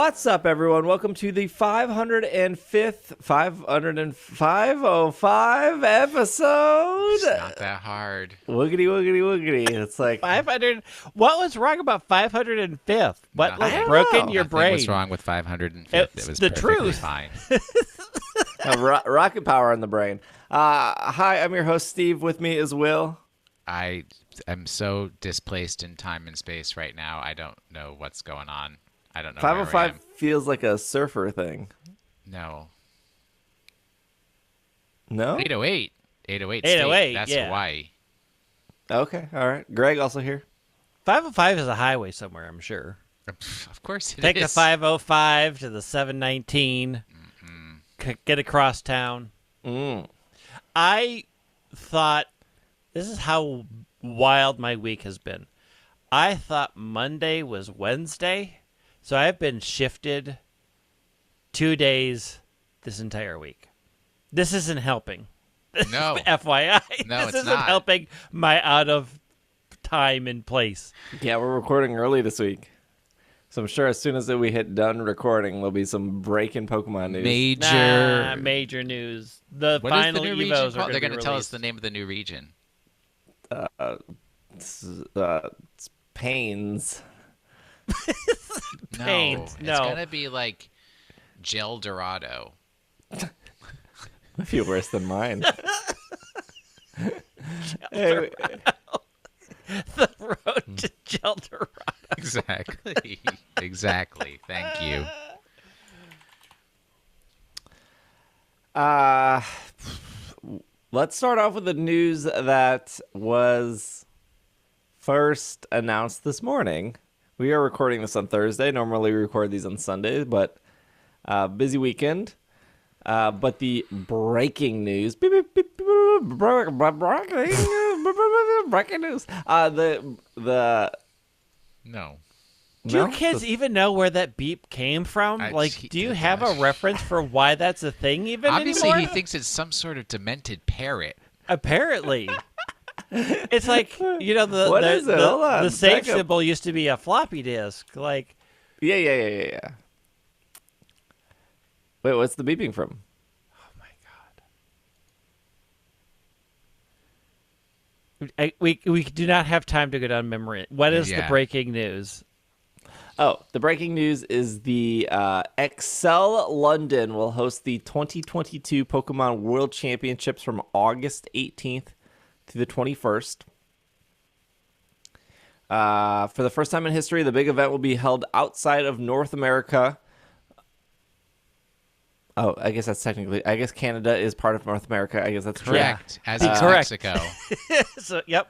What's up, everyone? Welcome to the 505 episode. It's not that hard. Woogity, woogity, woogity. It's like 500. What was wrong about 505th? What Nothing. broke in your Nothing brain? was wrong with 505th. It's It was the perfectly truth. fine. rocket power in the brain. Hi, I'm your host, Steve. With me is Will. I am so displaced in time and space right now. I don't know what's going on. I don't know. 505 feels like a surfer thing. No. No? 808. 808. 808, State. That's yeah. Hawaii. Okay, all right. Greg also here. 505 is a highway somewhere, I'm sure. Of course it Take is. the 505 to the 719. Get across town. I thought, this is how wild my week has been. I thought Monday was Wednesday, so I've been shifted 2 days this entire week. This isn't helping. No. FYI. No, this it's isn't not. helping my out of time and place. Yeah, we're recording early this week. So I'm sure as soon as we hit done recording, there'll be some breaking Pokemon news. Major news. The What is final the new region Evos called? are They're going to tell us the name of the new region. It's Pains. Pains. It's No. going to be like Gel Dorado. I feel worse than mine. Hey, The road to Geldorado. Exactly. Exactly. Thank you. let's start off with the news that was first announced this morning. We are recording this on Thursday. Normally we record these on Sundays, but busy weekend. But the breaking news. Breaking news. No. Do you kids even know where that beep came from? Do you have a reference for why that's a thing even Obviously, anymore? he thinks it's some sort of demented parrot. Apparently. It's like, What is it? the Hold on. the save Back up. symbol used to be a floppy disk. Like, Yeah. Wait, what's the beeping from? oh my god. We do not have time to go down memory. What is the Yeah. breaking news? Oh, the breaking news is the Excel London will host the 2022 Pokemon World Championships from August 18th to the 21st. For the first time in history, the big event will be held outside of North America. Oh, I guess that's technically... I guess Canada is part of North America. I guess that's Correct. As Correct. is Mexico. So, yep.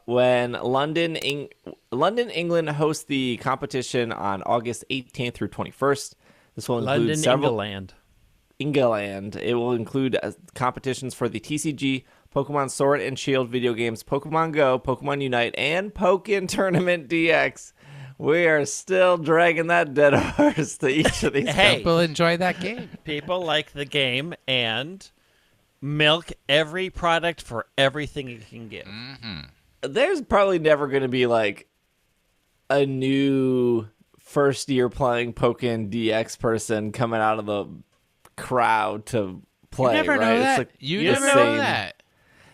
When London, England hosts the competition on August 18th through 21st. This will include London, several... England. It will include competitions for the TCG, Pokemon Sword and Shield video games, Pokemon GO, Pokemon UNITE, and Pokken Tournament DX. We are still dragging that dead horse to each of these. Hey. People enjoy that game. People like the game and milk every product for everything it can give. There's probably never going to be like a new first year playing Pokken DX person coming out of the crowd to play. You never right? know that. It's like You the never know same- that.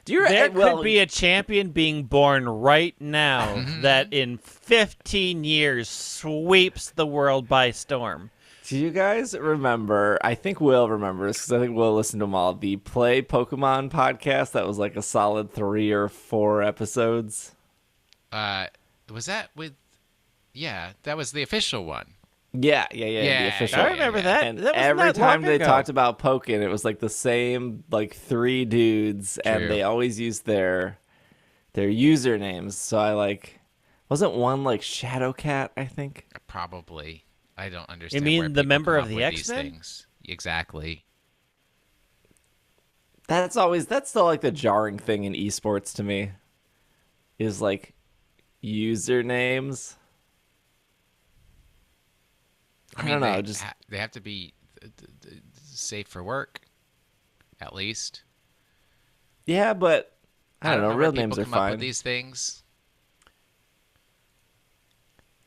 Do you There well, could be a champion being born right now that in 15 years sweeps the world by storm. Do you guys remember? I think Will remembers because I think Will listened to them all. The Play Pokemon podcast that was like a solid 3 or 4 episodes. Was that with... Yeah, that was the official one. Yeah, the Yeah, official. I remember that. And That wasn't every that time long they ago. talked about Pokken, it was like the same like 3 dudes, and True. they always used their usernames. So I like wasn't one like Shadowcat, I think. Probably. I don't understand. mean where the people member come of up the with these X-Men? things. Exactly. That's still like the jarring thing in esports to me. Is like usernames. I don't know, they have to be safe for work, at least. Yeah, but I don't know. where Real people names are come up fine. with these things.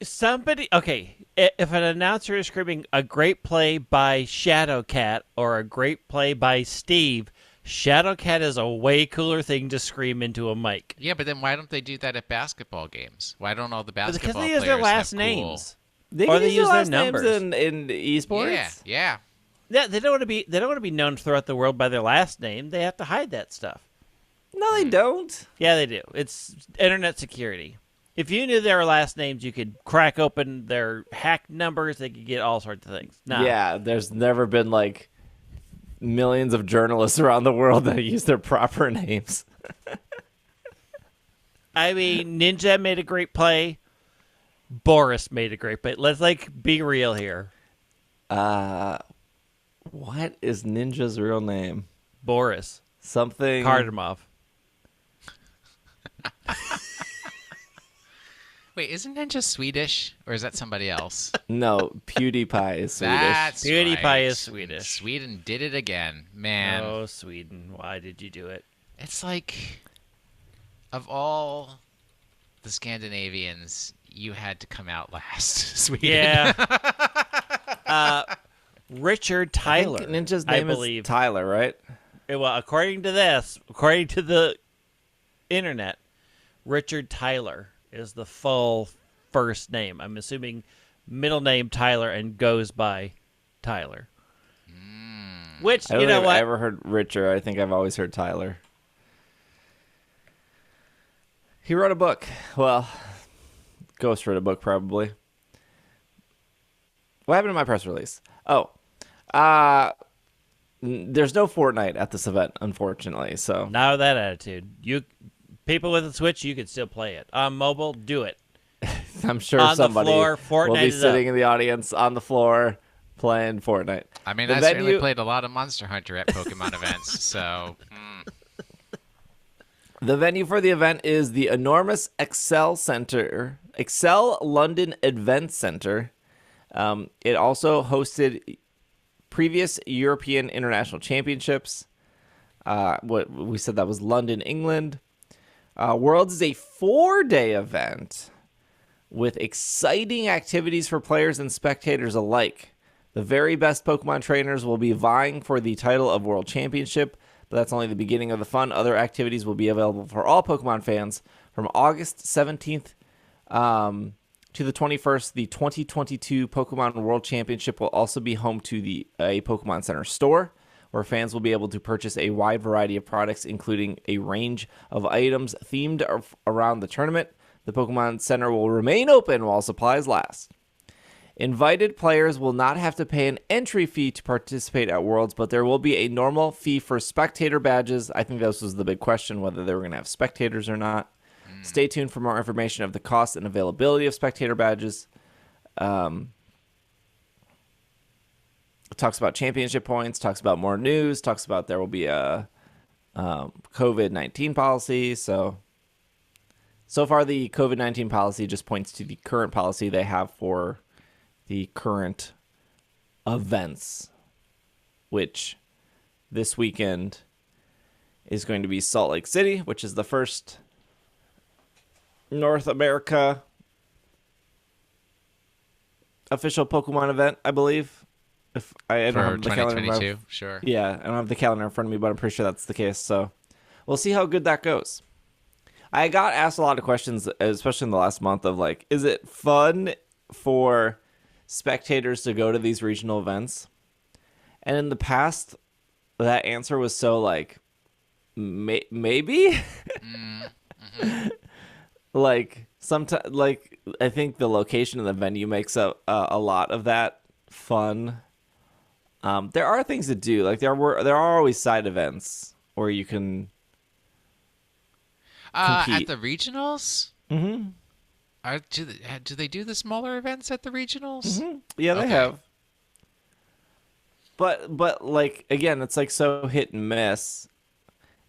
Somebody, okay, if an announcer is screaming a great play by Shadowcat or a great play by Steve, Shadowcat is a way cooler thing to scream into a mic. Yeah, but then why don't they do that at basketball games? Why don't all the Because basketball they players use their last have names. They Or can they use use their last names numbers. in esports. Yeah. Yeah, they don't want to be known throughout the world by their last name. They have to hide that stuff. No, they don't. Yeah, they do. It's internet security. If you knew their last names, you could crack open their hack numbers. They could get all sorts of things. Nah. Yeah, there's never been like millions of journalists around the world that use their proper names. I mean, Ninja made a great play. Boris made a great play. Let's be real here. What is Ninja's real name? Boris Something Cardamov. Wait, isn't Ninja Swedish, or is that somebody else? No, PewDiePie is Swedish. That's PewDiePie right. is Swedish. Sweden did it again, man. Oh, Sweden! Why did you do it? It's like, of all the Scandinavians, you had to come out last. Sweden. Yeah. Richard Tyler. I think Ninja's I name believe. is Tyler, right? Well, according to the internet, Richard Tyler is the full first name. I'm assuming middle name Tyler and goes by Tyler. Which, I don't you know think what? I've ever heard Richard. I think I've always heard Tyler. He wrote a book. Well, Ghost wrote a book, probably. What happened to my press release? Oh, there's no Fortnite at this event, unfortunately. So Now with that attitude, people with a Switch, you could still play it. On mobile, do it. I'm sure On the somebody floor, Fortnite will be is sitting up. in the audience on the floor playing Fortnite. I mean, The I certainly venue- played a lot of Monster Hunter at Pokemon events, so... The venue for the event is the enormous Excel London Event Center. It also hosted previous European International Championships. What we said that was London, England. Worlds is a 4-day event with exciting activities for players and spectators alike. The very best Pokemon trainers will be vying for the title of World Championship, but that's only the beginning of the fun. Other activities will be available for all Pokemon fans from August 17th to the 21st. The 2022 Pokemon World Championship will also be home to a Pokemon Center store, where fans will be able to purchase a wide variety of products, including a range of items themed around the tournament. The Pokemon Center will remain open while supplies last. Invited players will not have to pay an entry fee to participate at Worlds, but there will be a normal fee for spectator badges. I think this was the big question, whether they were going to have spectators or not. Stay tuned for more information of the cost and availability of spectator badges. It talks about championship points, talks about more news, talks about there will be a COVID-19 policy. So far, the COVID-19 policy just points to the current policy they have for the current events, which this weekend is going to be Salt Lake City, which is the first North America official Pokemon event, I believe. If I don't For have the calendar, 2022, sure. yeah, I don't have the calendar in front of me, but I'm pretty sure that's the case. So we'll see how good that goes. I got asked a lot of questions, especially in the last month, of like, is it fun for spectators to go to these regional events? And in the past, that answer was so like, maybe. Like sometimes, like I think the location of the venue makes up a lot of that fun. There are things to do. Like there are always side events where you can At compete. the regionals? Mm-hmm. Do they do the smaller events at the regionals? Mm-hmm. Yeah, they Okay. have. But like again, it's like so hit and miss.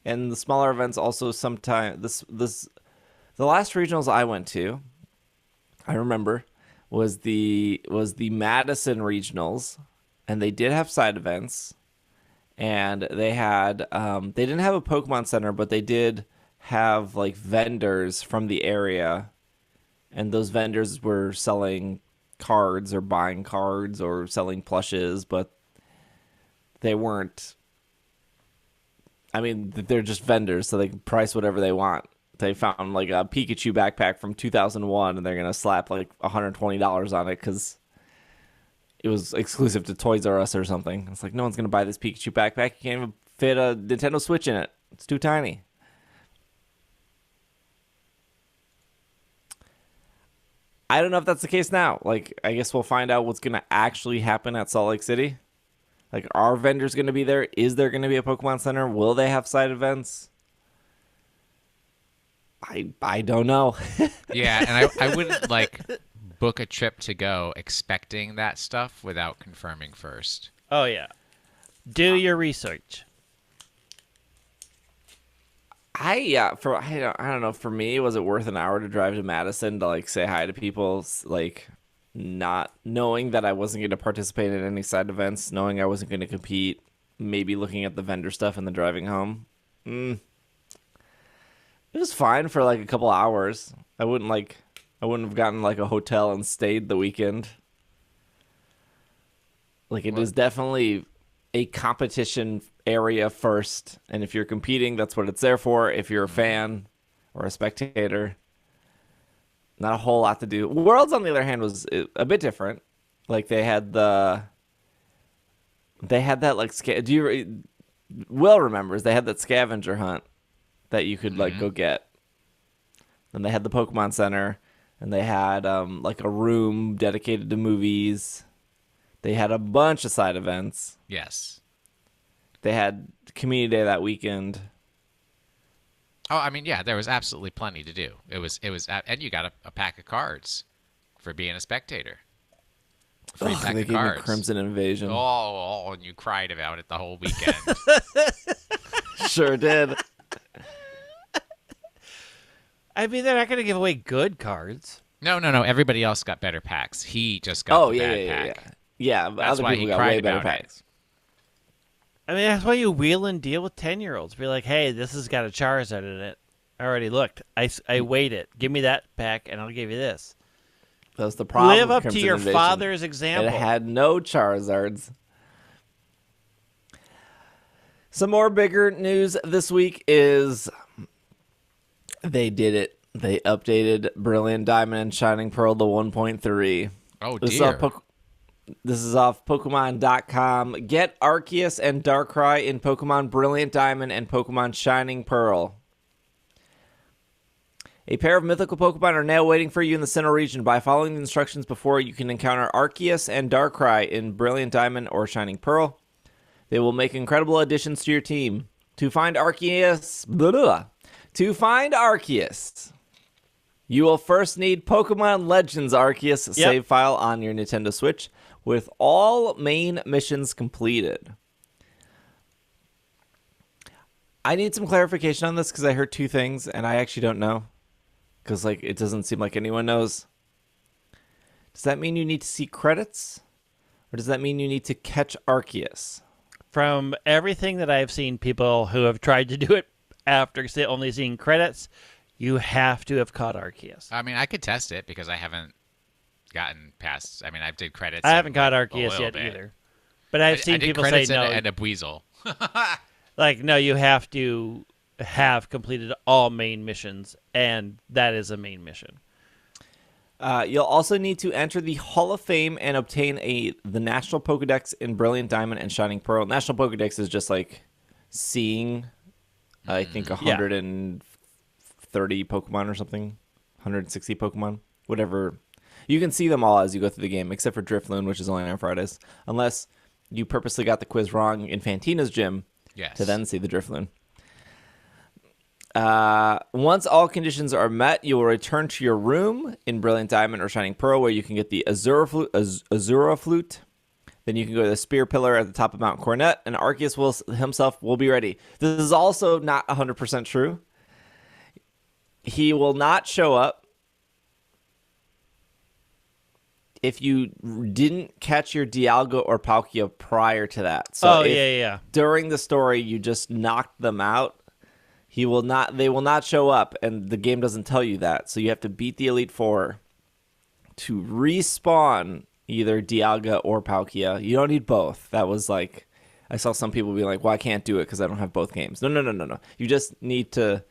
And the smaller events also sometimes the last regionals I went to, I remember, was the Madison regionals, and they did have side events, and they had they didn't have a Pokemon Center, but they did have like vendors from the area, and those vendors were selling cards or buying cards or selling plushes, but they weren't. I mean, they're just vendors, so they can price whatever they want. They found like a Pikachu backpack from 2001, and they're gonna slap like $120 on it because it was exclusive to Toys R Us or something. It's like, no one's gonna buy this Pikachu backpack. You can't even fit a Nintendo Switch in it. It's too tiny. I don't know if that's the case now. Like, I guess we'll find out what's gonna actually happen at Salt Lake City. Like, are vendors gonna be there? Is there gonna be a Pokemon Center? Will they have side events? I don't know. Yeah, and I wouldn't like book a trip to go expecting that stuff without confirming first. Oh yeah. Do your research. I don't know. For me, was it worth an hour to drive to Madison to like say hi to people, like not knowing that I wasn't going to participate in any side events, knowing I wasn't going to compete, maybe looking at the vendor stuff and then driving home. It was fine for like a couple hours. I wouldn't have gotten like a hotel and stayed the weekend. Like, it is definitely a competition area first, and if you're competing, that's what it's there for. If you're a fan or a spectator, not a whole lot to do. Worlds, on the other hand, was a bit different. Like, they had that like Will remembers they had that scavenger hunt that you could like go get. And they had the Pokemon Center, and they had like a room dedicated to movies. They had a bunch of side events. Yes. They had Community Day that weekend. Oh, I mean, yeah, there was absolutely plenty to do. It was, and you got a pack of cards for being a spectator. Free pack They of gave me cards. Crimson Invasion. Oh, and you cried about it the whole weekend. Sure did. I mean, they're not going to give away good cards. No. Everybody else got better packs. He just got the bad pack. Yeah, That's other why people he got cried way better about it. packs. I mean, that's why you wheel and deal with 10-year-olds. Be like, hey, this has got a Charizard in it. I already looked. I weighed it. Give me that pack, and I'll give you this. That's the problem. Live with up to Crimson your Invasion. father's example. It had no Charizards. Some more bigger news this week is they did it. They updated Brilliant Diamond and Shining Pearl to 1.3. Oh, dear. This is off Pokemon.com. Get Arceus and Darkrai in Pokemon Brilliant Diamond and Pokemon Shining Pearl. A pair of mythical Pokemon are now waiting for you in the Sinnoh region. By following the instructions before, you can encounter Arceus and Darkrai in Brilliant Diamond or Shining Pearl. They will make incredible additions to your team. To find Arceus, you will first need Pokemon Legends Arceus save file on your Nintendo Switch with all main missions completed. I need some clarification on this because I heard two things and I actually don't know. Because like it doesn't seem like anyone knows. Does that mean you need to see credits? Or does that mean you need to catch Arceus? From everything that I've seen, people who have tried to do it after only seeing credits, you have to have caught Arceus. I mean, I could test it because I haven't gotten past. I mean, I did credits. I haven't caught a Arceus little yet bit. either. But I've seen I did people say credits no. and a Buizel. Like, no, you have to have completed all main missions, and that is a main mission. You'll also need to enter the Hall of Fame and obtain the National Pokedex in Brilliant Diamond and Shining Pearl. National Pokedex is just like seeing, I think, 130 Pokemon or something. 160 Pokemon. Whatever. You can see them all as you go through the game, except for Drifloon, which is only on Fridays. Unless you purposely got the quiz wrong in Fantina's gym to then see the Drifloon. Once all conditions are met, you will return to your room in Brilliant Diamond or Shining Pearl, where you can get the Azura Flute. Then you can go to the Spear Pillar at the top of Mount Coronet, and Arceus himself will be ready. This is also not 100% true. He will not show up if you didn't catch your Dialga or Palkia prior to that. So during the story you just knocked them out, they will not show up, and the game doesn't tell you that. So you have to beat the Elite Four to respawn either Dialga or Palkia. You don't need both. That was like, I saw some people be like, well, I can't do it because I don't have both games. No. You just need to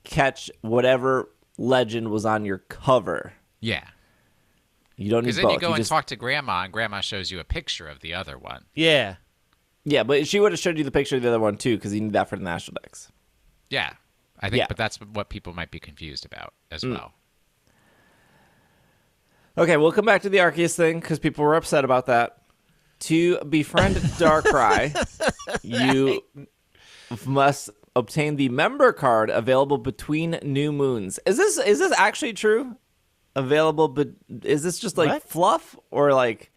catch whatever legend was on your cover. Yeah. You don't need both. Because then you go and talk to Grandma, and Grandma shows you a picture of the other one. Yeah. Yeah, but she would have showed you the picture of the other one, too, because you need that for the National Dex. Yeah. I think, Yeah. but that's what people might be confused about as well. Okay, we'll come back to the Arceus thing, because people were upset about that. To befriend Darkrai, you must obtain the member card available between new moons. Is this actually true? Available, but is this just like What? fluff or like?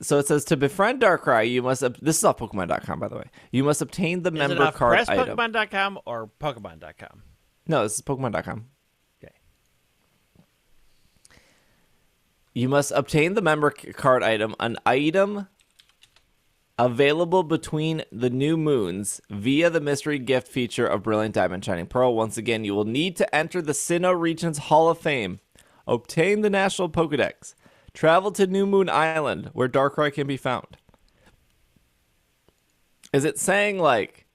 So it says to befriend Darkrai, you must. This is off Pokemon.com, by the way. You must obtain the Is member it off card item. PressPokemon.com or Pokemon.com? No, this is Pokemon.com. Okay. You must obtain the member card item, an item available between the new moons via the mystery gift feature of Brilliant Diamond Shining Pearl. Once again, you will need to enter the Sinnoh region's Hall of Fame, obtain the National Pokedex, travel to New Moon Island, where Darkrai can be found. Is it saying, like,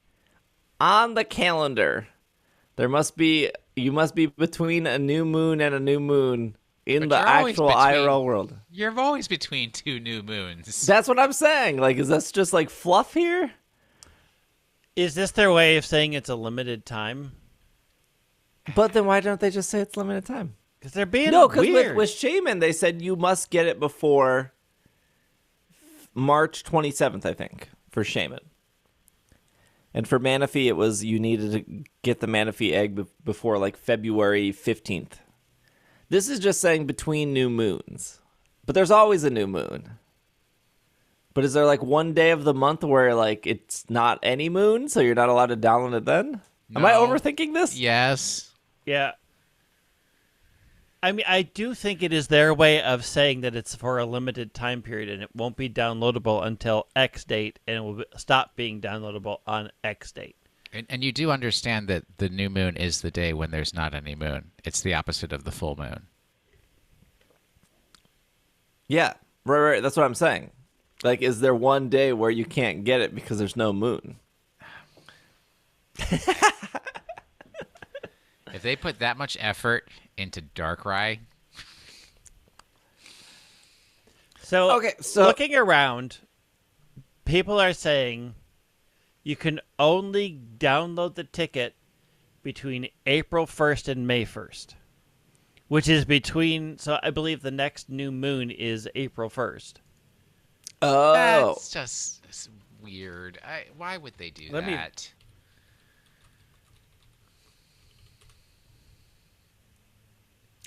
on the calendar, you must be between a new moon and a new moon in But the you're always actual between- IRL world? You're always between two new moons. That's what I'm saying. Like, is this just like fluff here? Is this their way of saying it's a limited time? But then why don't they just say it's limited time? Because they're being No, because weird. with Shaman, they said you must get it before March 27th, I think, for Shaman. And for Manaphy, it was you needed to get the Manaphy egg before like February 15th. This is just saying between new moons. But there's always a new moon. But is there like one day of the month where like it's not any moon, so you're not allowed to download it then? Am I No. overthinking this? Yes. Yeah. I mean, I do think it is their way of saying that it's for a limited time period and it won't be downloadable until X date and it will stop being downloadable on X date. And you do understand that the new moon is the day when there's not any moon. It's the opposite of the full moon. Yeah, right. That's what I'm saying. Like, is there one day where you can't get it because there's no moon? If they put that much effort into Darkrai, So, Okay, so- looking around, people are saying you can only download the ticket between April 1st and May 1st, which is between, so I believe the next new moon is April 1st. Oh. that's just that's weird. Why would they do Let me- that?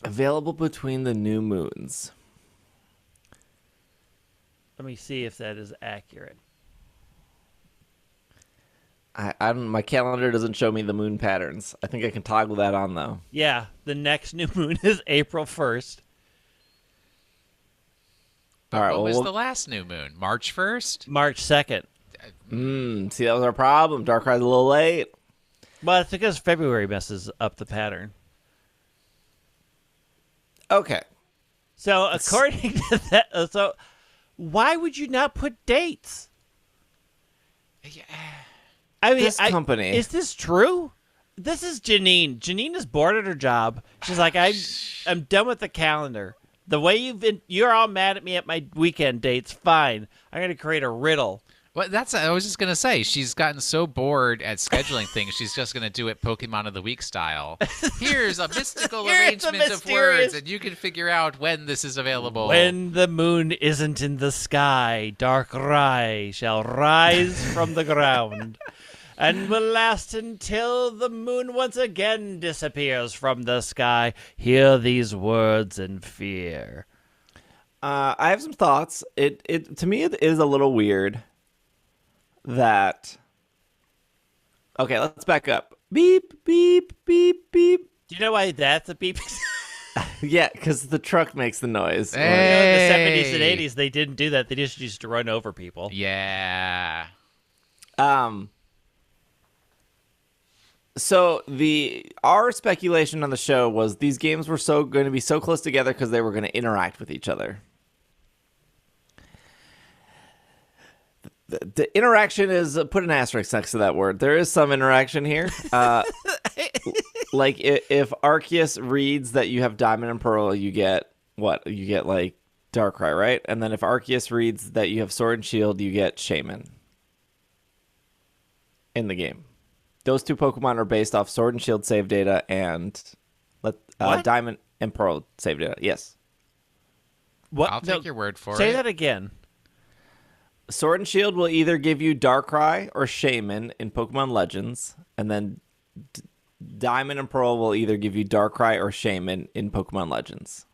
Available between the new moons. Let me see if that is accurate. I don't. My calendar doesn't show me the moon patterns. I think I can toggle that on though. Yeah, the next new moon is April 1st. All right. What was Well, the last new moon? March 1st? March 2nd. see, that was our problem. Darkrai's a little late. Well, it's because February messes up the pattern. Okay. So, according to that, so why would you not put dates? Yeah. I mean, This company. Is this true? This is Janine. Janine is bored at her job. She's like, I'm done with the calendar. The way you're all mad at me at my weekend dates. Fine. I'm going to create a riddle. Well, I was just gonna say she's gotten so bored at scheduling things, she's just gonna do it Pokemon of the Week style. Here's a mystical Here's a arrangement of mysterious- words, and you can figure out when this is available. When the moon isn't in the sky, Darkrai shall rise from the ground and will last until the moon once again disappears from the sky. Hear these words and fear. I have some thoughts. It to me it is a little weird that. Okay, let's back up. Beep beep beep beep. Do you know why that's a beep? Yeah, because the truck makes the noise. Hey. In the 70s and 80s, they didn't do that. They just used to run over people. Yeah. So our speculation on the show was these games were going to be so close together because they were going to interact with each other. The interaction is put an asterisk next to that word. There is some interaction here. Like if Arceus reads that you have Diamond and Pearl, you get what? You get like Darkrai, right? And then if Arceus reads that you have Sword and Shield, you get Shaman in the game. Those two Pokemon are based off Sword and Shield save data and Diamond and Pearl save data. Yes. What? I'll take your word for it. Say that again. Sword and Shield will either give you Darkrai or Shaman in Pokemon Legends, and then Diamond and Pearl will either give you Darkrai or Shaman in Pokemon Legends.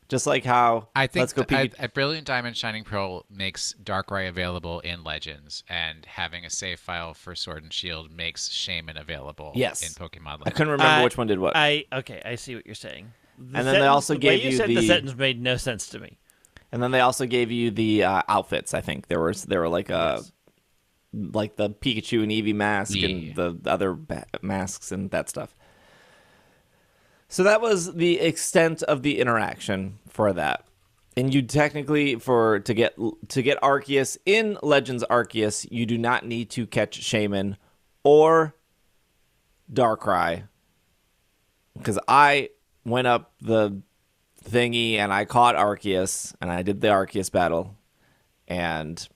Just like how I think Let's Go Pikachu. a Brilliant Diamond Shining Pearl makes Darkrai available in Legends, and having a save file for Sword and Shield makes Shaman available in Pokemon Legends. I couldn't remember which one did what. Okay, I see what you're saying. And then they also gave you the sentence made no sense to me. And then they also gave you the outfits. I think there were like like the Pikachu and Eevee mask and the other masks and that stuff. So that was the extent of the interaction for that. And you technically to get Arceus in Legends Arceus, you do not need to catch Shaman or Darkrai. Because I went up the thingy and I caught Arceus and I did the Arceus battle, and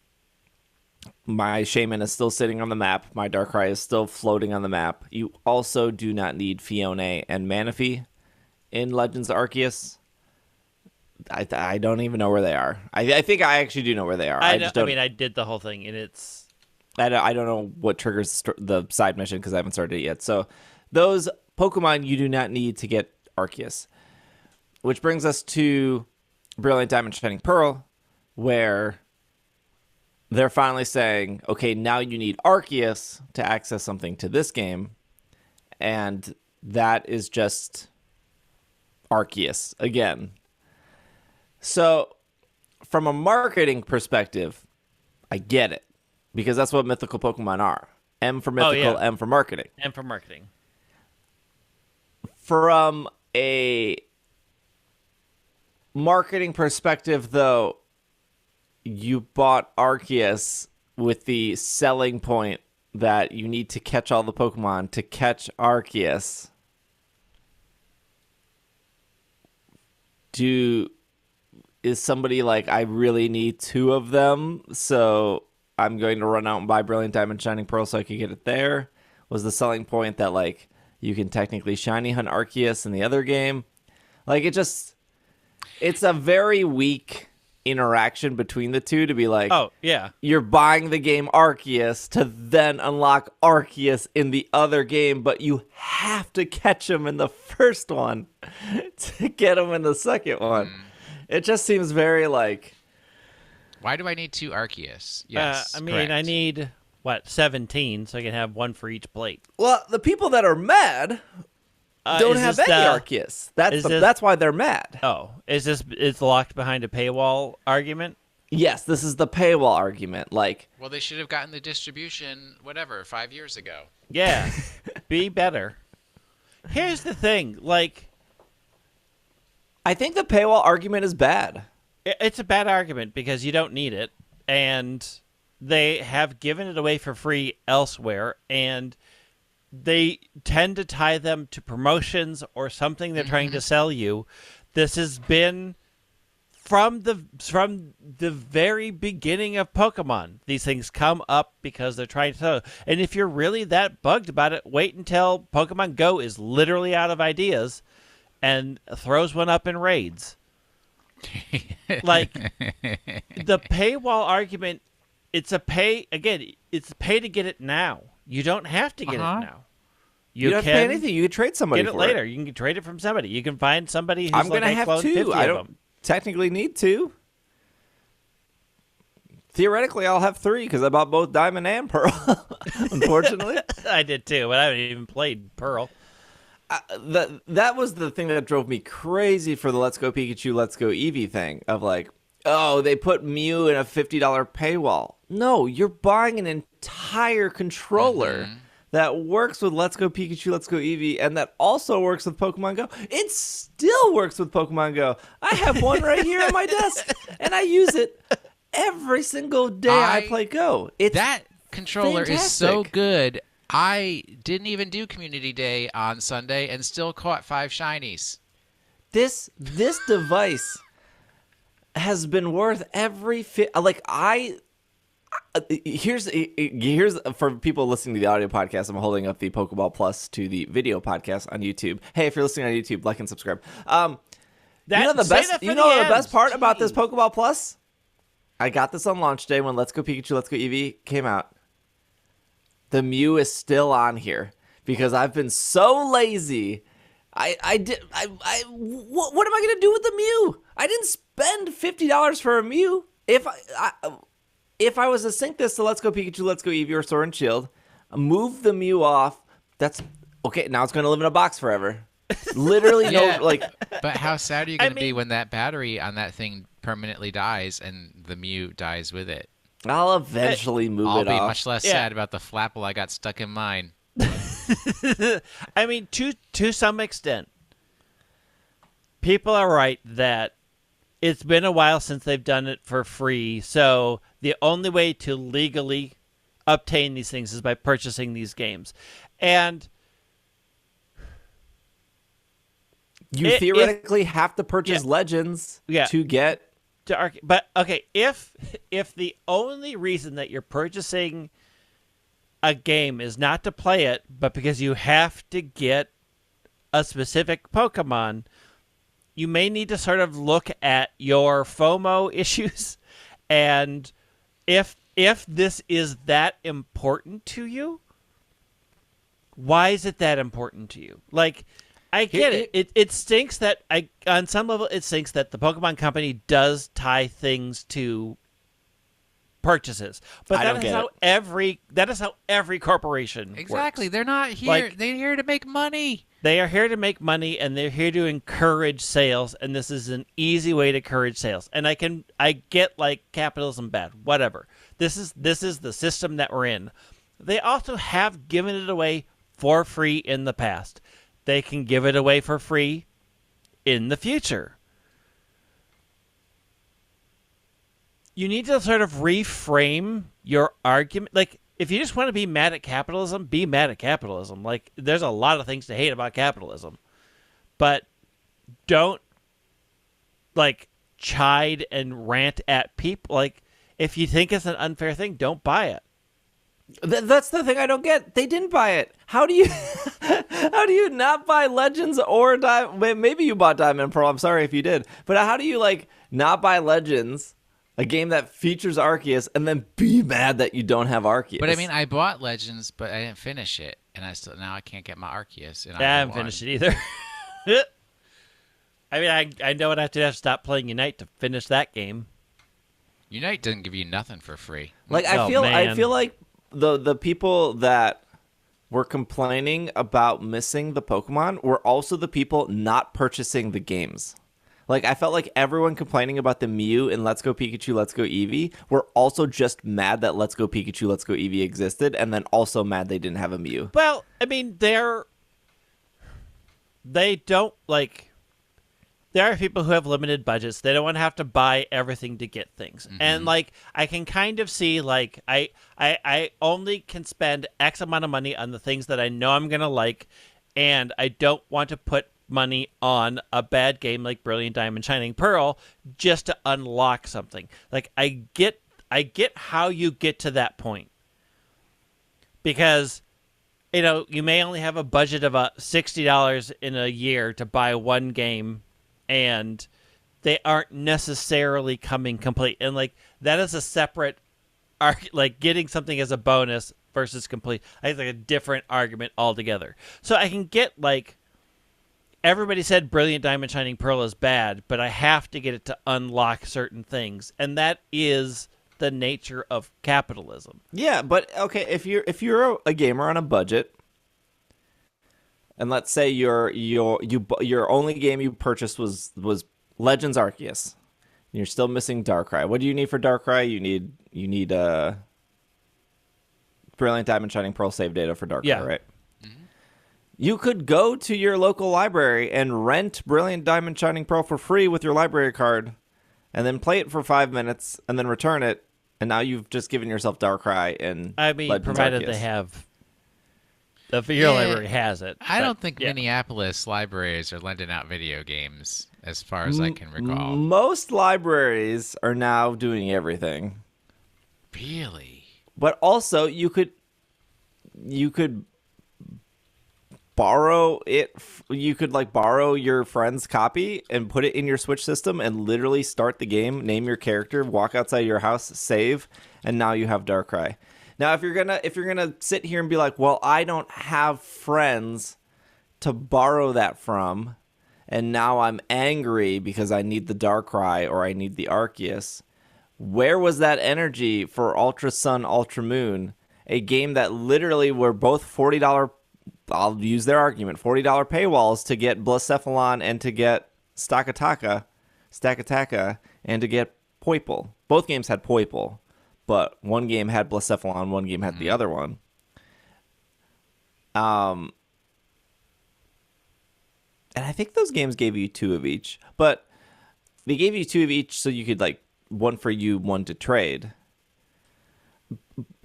my Shaman is still sitting on the map. My Darkrai is still floating on the map. You also do not need Fiona and Manaphy in Legends Arceus. I don't even know where they are. I think I actually do know where they are. I mean, I did the whole thing, and it's... I don't know what triggers the side mission because I haven't started it yet. So those Pokemon you do not need to get Arceus. Which brings us to Brilliant Diamond Shining Pearl, where they're finally saying, okay, now you need Arceus to access something to this game. And that is just Arceus again. So from a marketing perspective, I get it. Because that's what mythical Pokemon are. M for mythical, M for marketing. M for marketing. From a marketing perspective, though, you bought Arceus with the selling point that you need to catch all the Pokemon to catch Arceus. Is somebody like, I really need 2 of them, so I'm going to run out and buy Brilliant Diamond Shining Pearl so I can get it there? Was the selling point that, like, you can technically shiny hunt Arceus in the other game? Like, it's a very weak interaction between the two to be like, oh, yeah, you're buying the game Arceus to then unlock Arceus in the other game, but you have to catch him in the first one to get him in the second one. It just seems very like... Why do I need 2 Arceus? Yes, I mean, correct. I need, 17, so I can have 1 for each plate. Well, the people that are mad don't have any Arceus. That's why they're mad. Oh, is locked behind a paywall argument? Yes, this is the paywall argument. Like, well, they should have gotten the distribution, 5 years ago. Yeah, be better. Here's the thing, like... I think the paywall argument is bad. It's a bad argument because you don't need it, and they have given it away for free elsewhere, and they tend to tie them to promotions or something they're trying to sell you. This has been from the very beginning of Pokemon. These things come up because they're trying to sell. And if you're really that bugged about it, wait until Pokemon Go is literally out of ideas and throws one up in raids. Like, the paywall argument, it's pay to get it now. You don't have to get it now. You don't have to pay anything. You can trade somebody get it for later. You can trade it from somebody. You can find somebody who's I'm going to have 2. I don't technically need 2. Theoretically, I'll have 3 because I bought both Diamond and Pearl. Unfortunately. I did too, but I haven't even played Pearl. That was the thing that drove me crazy for the Let's Go Pikachu, Let's Go Eevee thing of like, oh, they put Mew in a $50 paywall. No, you're buying an entire controller that works with Let's Go Pikachu, Let's Go Eevee, and that also works with Pokemon Go. It still works with Pokemon Go. I have one right here on my desk, and I use it every single day I play Go. That controller fantastic. is so good. I didn't even do Community Day on Sunday and still caught 5 shinies. This device has been worth every here's for people listening to the audio podcast. I'm holding up the Pokeball Plus to the video podcast on YouTube. Hey, if you're listening on YouTube, like and subscribe. The best part about this Pokeball Plus? I got this on launch day when Let's Go Pikachu, Let's Go Eevee came out. The Mew is still on here because I've been so lazy. What am I gonna do with the Mew? I didn't spend $50 for a Mew. If I was to sync this to Let's Go Pikachu, Let's Go Eevee, or Sword and Shield, move the Mew off. That's okay. Now it's gonna live in a box forever. Literally, But how sad are you gonna be when that battery on that thing permanently dies and the Mew dies with it? I'll eventually move I'll it be off. much less sad about the Flapple I got stuck in mine. I mean, to some extent, people are right that it's been a while since they've done it for free. So the only way to legally obtain these things is by purchasing these games. And you theoretically have to purchase Legends to get... But okay, if the only reason that you're purchasing a game is not to play it, but because you have to get a specific Pokemon, you may need to sort of look at your FOMO issues, and if this is that important to you, why is it that important to you? Like, I get it. It stinks that on some level it stinks that the Pokemon Company does tie things to purchases, but that is how every corporation Exactly. works. They're not here. Like, They're here to make money. They are here to make money, and they're here to encourage sales, and this is an easy way to encourage sales. And I get like capitalism bad, whatever. This is the system that we're in. They also have given it away for free in the past. They can give it away for free in the future. You need to sort of reframe your argument. Like, if you just want to be mad at capitalism, be mad at capitalism. Like, there's a lot of things to hate about capitalism. But don't, like, chide and rant at people. Like, if you think it's an unfair thing, don't buy it. That's the thing I don't get. They didn't buy it. How do you not buy Legends or Diamond? Maybe you bought Diamond and Pearl. I'm sorry if you did. But how do you, like, not buy Legends, a game that features Arceus, and then be mad that you don't have Arceus? But I mean, I bought Legends, but I didn't finish it, and now I can't get my Arceus. And I haven't finished it either. I mean, I know I'd have to stop playing Unite to finish that game. Unite doesn't give you nothing for free. Like, I feel like the people that were complaining about missing the Pokemon were also the people not purchasing the games. Like, I felt like everyone complaining about the Mew in Let's Go Pikachu, Let's Go Eevee were also just mad that Let's Go Pikachu, Let's Go Eevee existed, and then also mad they didn't have a Mew. Well, I mean, they don't, like... There are people who have limited budgets. They don't want to have to buy everything to get things. Mm-hmm. And, like, I can kind of see, like, I only can spend X amount of money on the things that I know I'm going to like, and I don't want to put money on a bad game like Brilliant Diamond Shining Pearl just to unlock something. Like, I get how you get to that point. Because, you know, you may only have a budget of $60 in a year to buy one game, and they aren't necessarily coming complete. And, like, that is a separate, like, getting something as a bonus versus complete. I think, like, a different argument altogether. So I can get, like, everybody said Brilliant Diamond Shining Pearl is bad, but I have to get it to unlock certain things. And that is the nature of capitalism. Yeah, but, okay, if you're a gamer on a budget, and let's say your only game you purchased was Legends Arceus, and you're still missing Darkrai. What do you need for Darkrai? You need Brilliant Diamond Shining Pearl save data for Darkrai, Yeah. right? You could go to your local library and rent Brilliant Diamond Shining Pearl for free with your library card, and then play it for 5 minutes, and then return it, and now you've just given yourself Darkrai and I mean, Legends provided Arceus. they have your library has it. I but, don't think yeah. Minneapolis libraries are lending out video games, as far as I can recall. Most libraries are now doing everything. Really? But also, you could borrow it. You could like borrow your friend's copy and put it in your Switch system and literally start the game. Name your character, walk outside your house, save, and now you have Darkrai. Now, if you're gonna sit here and be like, well, I don't have friends to borrow that from, and now I'm angry because I need the Darkrai or I need the Arceus. Where was that energy for Ultra Sun, Ultra Moon, a game that literally were both $40, I'll use their argument, $40 paywalls to get Blacephalon and to get Stakataka, and to get Poipole. Both games had Poipole, but one game had Blacephalon, one game had the other one. And I think those games gave you 2 of each, but they gave you 2 of each so you could like one for you, one to trade.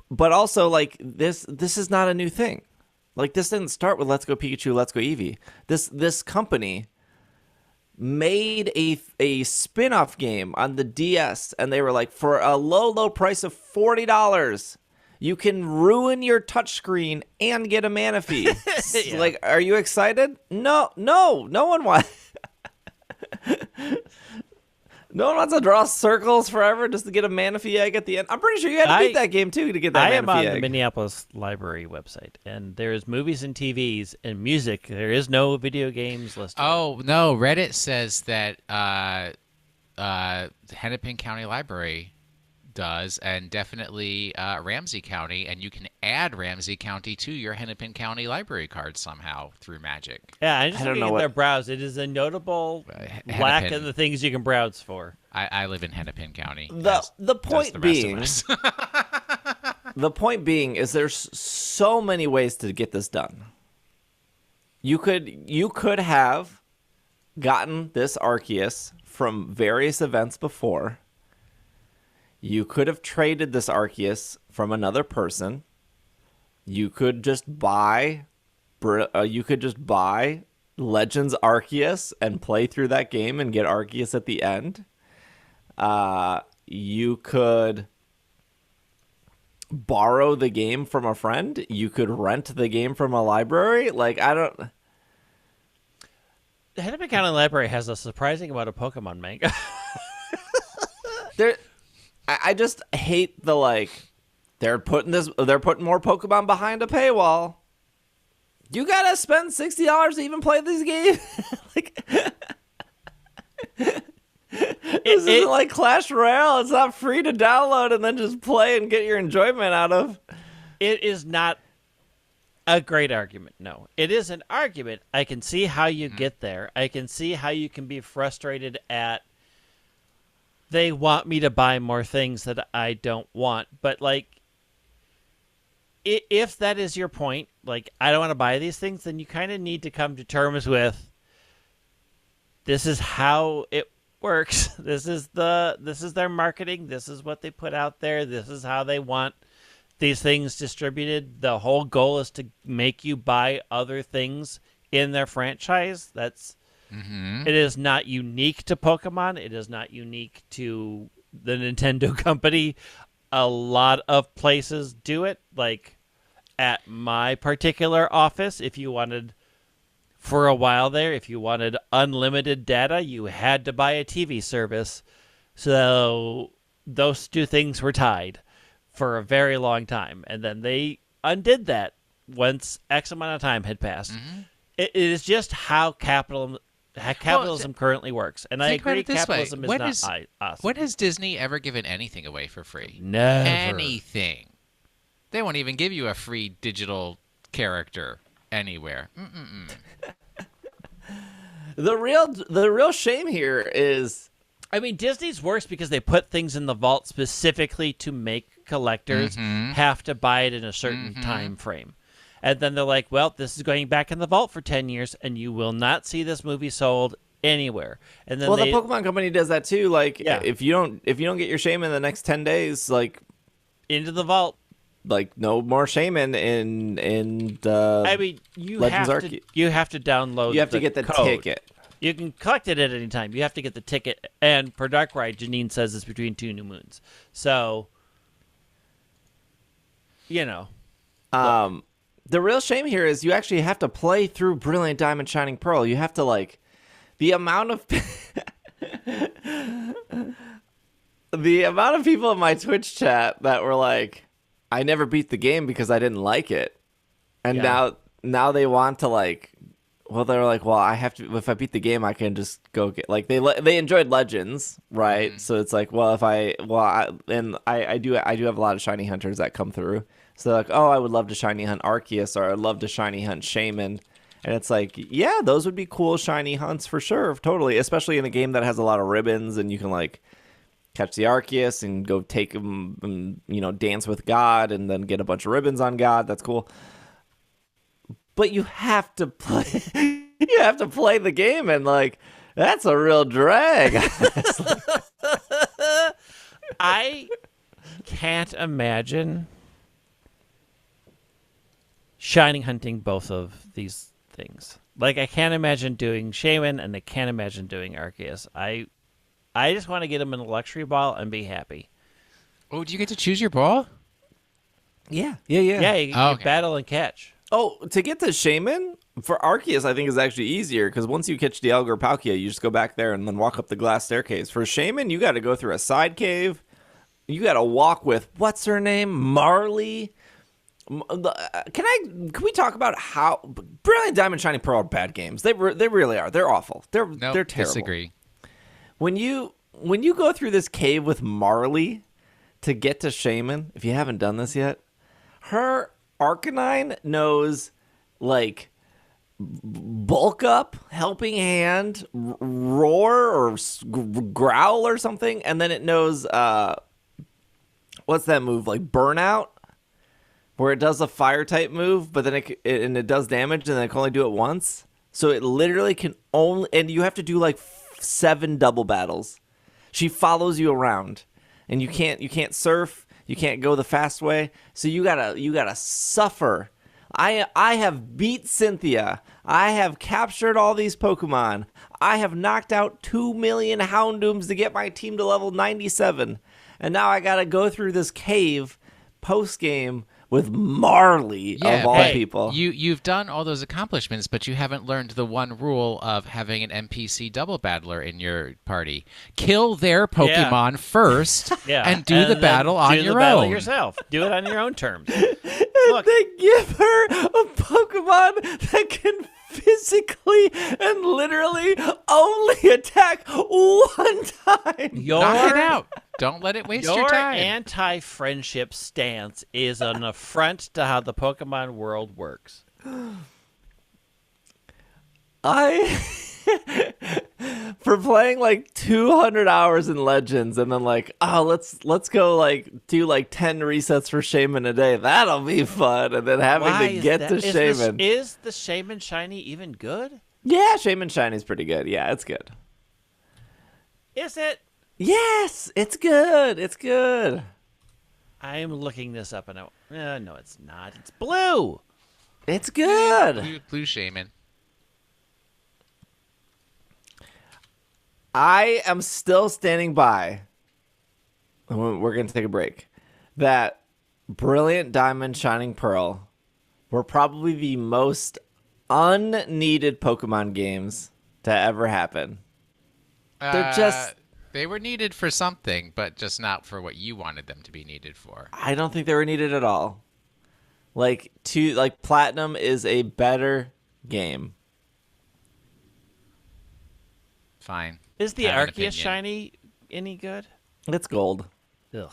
But also, like, this is not a new thing. Like, this didn't start with Let's Go Pikachu, Let's Go Eevee. This company made a spin-off game on the DS, and they were like, for a low price of $40, you can ruin your touchscreen and get a Manaphy. Yeah. Like, are you excited? No one wants. No one wants to draw circles forever just to get a Manaphy egg at the end. I'm pretty sure you had to beat that game too to get that Manaphy egg. I am on the Minneapolis Library website, and there's movies and TVs and music. There is no video games listed. Oh, no. Reddit says that Hennepin County Library does, and definitely Ramsey County, and you can add Ramsey County to your Hennepin County library card somehow through magic. Yeah, I'm just I don't looking know at what- their browse. It is a notable lack Hennepin. in the things you can browse for. I live in Hennepin County. The point the being, rest of us. the point being is there's so many ways to get this done. You could have gotten this Arceus from various events before. You could have traded this Arceus from another person. You could just buy Legends Arceus and play through that game and get Arceus at the end. You could borrow the game from a friend. You could rent the game from a library. Like, I don't... The Hennepin County Library has a surprising amount of Pokemon manga. I just hate the, like, they're putting more Pokemon behind a paywall. You gotta spend $60 to even play these games. Like, this isn't like Clash Royale. It's not free to download and then just play and get your enjoyment out of. It is not a great argument. No, it is an argument. I can see how you get there. I can see how you can be frustrated at they want me to buy more things that I don't want. But, like, if that is your point, like, I don't want to buy these things, then you kind of need to come to terms with this is how it works. This is their marketing. This is what they put out there. This is how they want these things distributed. The whole goal is to make you buy other things in their franchise. It is not unique to Pokemon. It is not unique to the Nintendo company. A lot of places do it. Like at my particular office, if you wanted, for a while there, if you wanted unlimited data, you had to buy a TV service. So those two things were tied for a very long time. And then they undid that once X amount of time had passed. It is just how capitalism currently works. And I Think about agree it this capitalism way. is not awesome. When has Disney ever given anything away for free? Never. Anything. They won't even give you a free digital character anywhere. The real shame here is, I mean, Disney's worse because they put things in the vault specifically to make collectors have to buy it in a certain time frame. And then they're like, well, this is going back in the vault for 10 years, and you will not see this movie sold anywhere. And then the Pokemon Company does that too. Like, if you don't get your Shaman in the next 10 days, like, into the vault. Like, no more Shaman in the I mean, you Legends have to download. You have to get the code. ticket. You can collect it at any time. You have to get the ticket. And for Darkrai, Janine says it's between 2 new moons. So, you know. The real shame here is you actually have to play through Brilliant Diamond Shining Pearl. You have to, like, the amount of people in my Twitch chat that were like, I never beat the game because I didn't like it. And now they want to, like, well, they're like, well, I have to, if I beat the game, I can just go get, like, they enjoyed Legends, right? So it's like, well, I do have a lot of shiny hunters that come through. So they're like, oh, I would love to shiny hunt Arceus, or I'd love to shiny hunt Shaman. And it's like, yeah, those would be cool shiny hunts for sure, totally. Especially in a game that has a lot of ribbons, and you can, like, catch the Arceus and go take him and, you know, dance with God and then get a bunch of ribbons on God. That's cool. But you have to play the game, and, like, that's a real drag. I can't imagine shining hunting both of these things. Like, I can't imagine doing Shaman, and I can't imagine doing Arceus. I just want to get him in a luxury ball and be happy. Oh, do you get to choose your ball? Yeah, you okay. battle and catch. Oh, to get to Shaman, for Arceus, I think is actually easier, because once you catch Dialga or Palkia, you just go back there and then walk up the glass staircase. For Shaman, you got to go through a side cave. You got to walk with, what's her name? Marley? Can we talk about how Brilliant Diamond Shining Pearl are bad games? They really are. They're awful. They're terrible. Disagree. When you go through this cave with Marley to get to Shaman, if you haven't done this yet, her Arcanine knows, like, bulk up, helping hand, roar, or growl or something, and then it knows what's that move, like burnout, where it does a fire type move, but then it does damage, and then it can only do it once. So it literally can only, and you have to do like 7 double battles. She follows you around, and you can't surf, you can't go the fast way, so you gotta suffer. I have beat Cynthia. I have captured all these Pokemon. I have knocked out 2 million Houndooms to get my team to level 97, and now I gotta go through this cave post game with Marley, of all people. You've done all those accomplishments, but you haven't learned the one rule of having an NPC double battler in your party. Kill their Pokemon first, and do the battle on your own. Yourself. Do it on your own terms. Look, they give her a Pokemon that can physically and literally only attack one time. Knock it out. Don't let it waste your time. Your anti-friendship stance is an affront to how the Pokemon world works. For playing like 200 hours in Legends, and then like, oh, let's go like do like 10 resets for Shaman a day. That'll be fun. And then having to get to Shaman. Is the Shaman Shiny even good? Yeah, Shaman Shiny's pretty good. Yeah, it's good. Is it? Yes, it's good. It's good. I'm looking this up, and no, it's not. It's blue. It's good. Blue Shaman. I am still standing by. We're going to take a break. That Brilliant Diamond Shining Pearl were probably the most unneeded Pokemon games to ever happen. They're just... They were needed for something, but just not for what you wanted them to be needed for. I don't think they were needed at all. Like Platinum is a better game. Fine. Is the Arceus Shiny any good? It's gold. Ugh.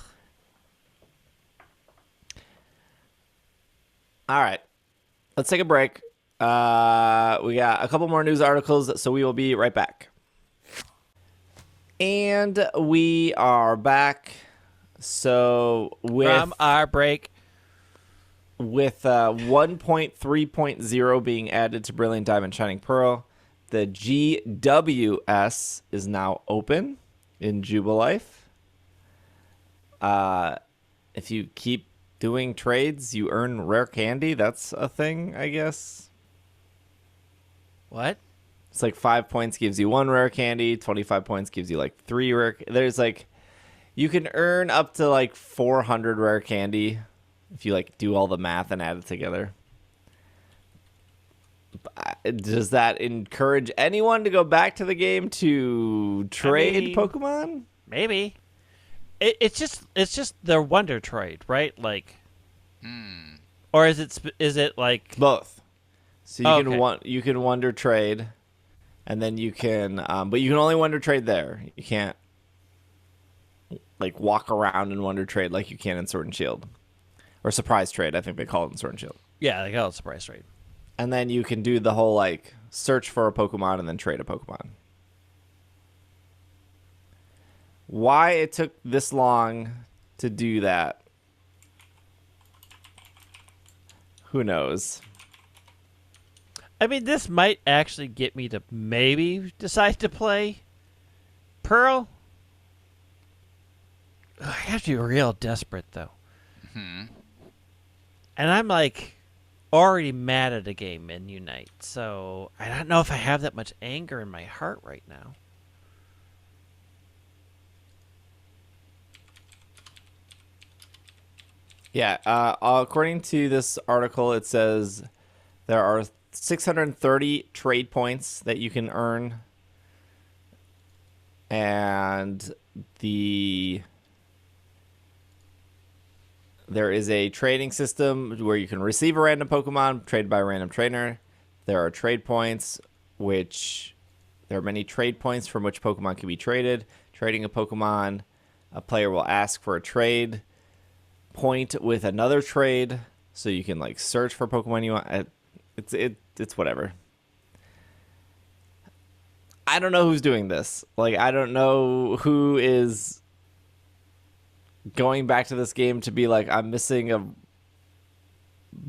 All right. Let's take a break. We got a couple more news articles, so we will be right back. And we are back. So from our break, with 1.3.0 being added to Brilliant Diamond Shining Pearl, the GWS is now open in Jubilife. If you keep doing trades, you earn rare candy. That's a thing, I guess. What? It's like 5 points gives you 1 rare candy. 25 points gives you like 3 rare. There's like, you can earn up to like 400 rare candy if you like do all the math and add it together. Does that encourage anyone to go back to the game to trade Pokemon? Maybe. It's just their Wonder Trade, right? Like, or is it like both? So you can Wonder Trade, and then you can, but you can only Wonder Trade there. You can't like walk around and Wonder Trade like you can in Sword and Shield, or Surprise Trade. I think they call it in Sword and Shield. Yeah, they call it Surprise Trade. And then you can do the whole like search for a Pokemon and then trade a Pokemon. Why it took this long to do that, who knows? I mean, this might actually get me to maybe decide to play Pearl. I have to be real desperate, though. Mm-hmm. And I'm like already mad at a game in Unite, so I don't know if I have that much anger in my heart right now. Yeah, according to this article, it says there are 630 trade points that you can earn, and there is a trading system where you can receive a random Pokemon, trade by a random trainer. There are trade points, which there are many trade points from which Pokemon can be traded. Trading a Pokemon, a player will ask for a trade point with another trade, so you can like search for Pokemon you want. It's whatever. I don't know who's doing this. Like, I don't know who is going back to this game to be like, I'm missing a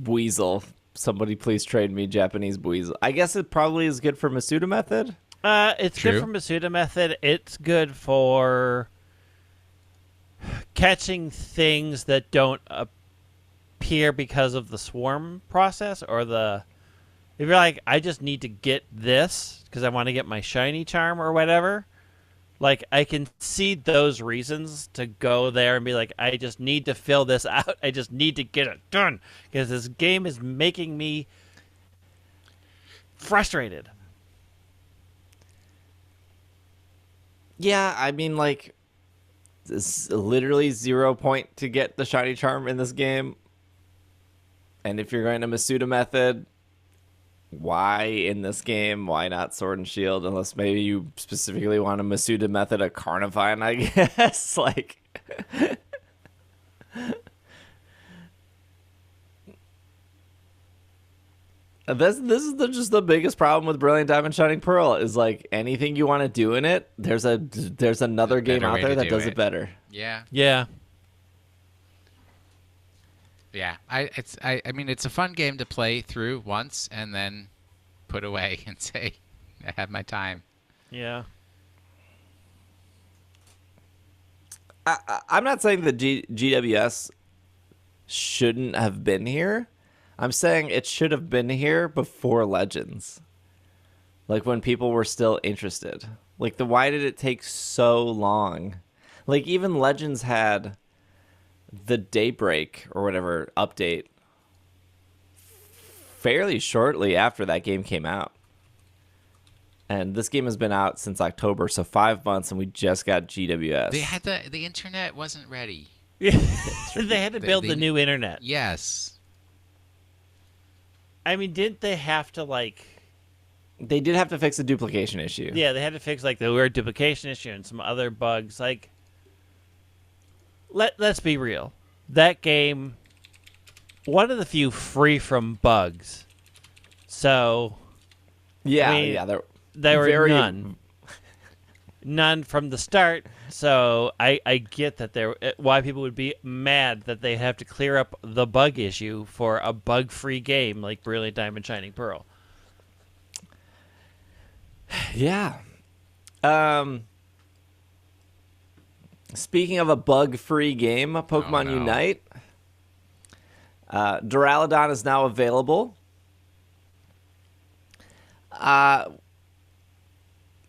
Weasel. Somebody please trade me Japanese Weasel. I guess it probably is good for Masuda Method. It's True. good for Masuda Method. It's good for catching things that don't appear because of the swarm process, or if you're like, I just need to get this because I want to get my shiny charm or whatever. Like, I can see those reasons to go there and be like, I just need to fill this out. I just need to get it done because this game is making me frustrated. Yeah, I mean, like, it's literally 0 point to get the shiny charm in this game. And if you're going to Masuda Method, why in this game? Why not Sword and Shield? Unless maybe you specifically want a Masuda Method a Carnivine, I guess. Like, this is just the biggest problem with Brilliant Diamond Shining Pearl is like anything you want to do in it, there's another game out there that does it better. Yeah. Yeah. Yeah. I mean, it's a fun game to play through once and then put away and say, I had my time. Yeah. I'm not saying the GWS shouldn't have been here. I'm saying it should have been here before Legends. Like, when people were still interested. Like, why did it take so long? Like, even Legends had the Daybreak or whatever update fairly shortly after that game came out. And this game has been out since October, so 5 months, and we just got GWS. They had the internet wasn't ready. They had to build the new internet. Yes. I mean, didn't they have to, like... They did have to fix the duplication issue. Yeah, they had to fix, like, the weird duplication issue and some other bugs. Like, let's be real. That game, one of the few free from bugs. So... Yeah, I mean, yeah. There were very... none. none from the start. So I get that why people would be mad that they have to clear up the bug issue for a bug-free game like Brilliant Diamond Shining Pearl. Yeah. Speaking of a bug-free game, Pokemon Unite, Duraludon is now available.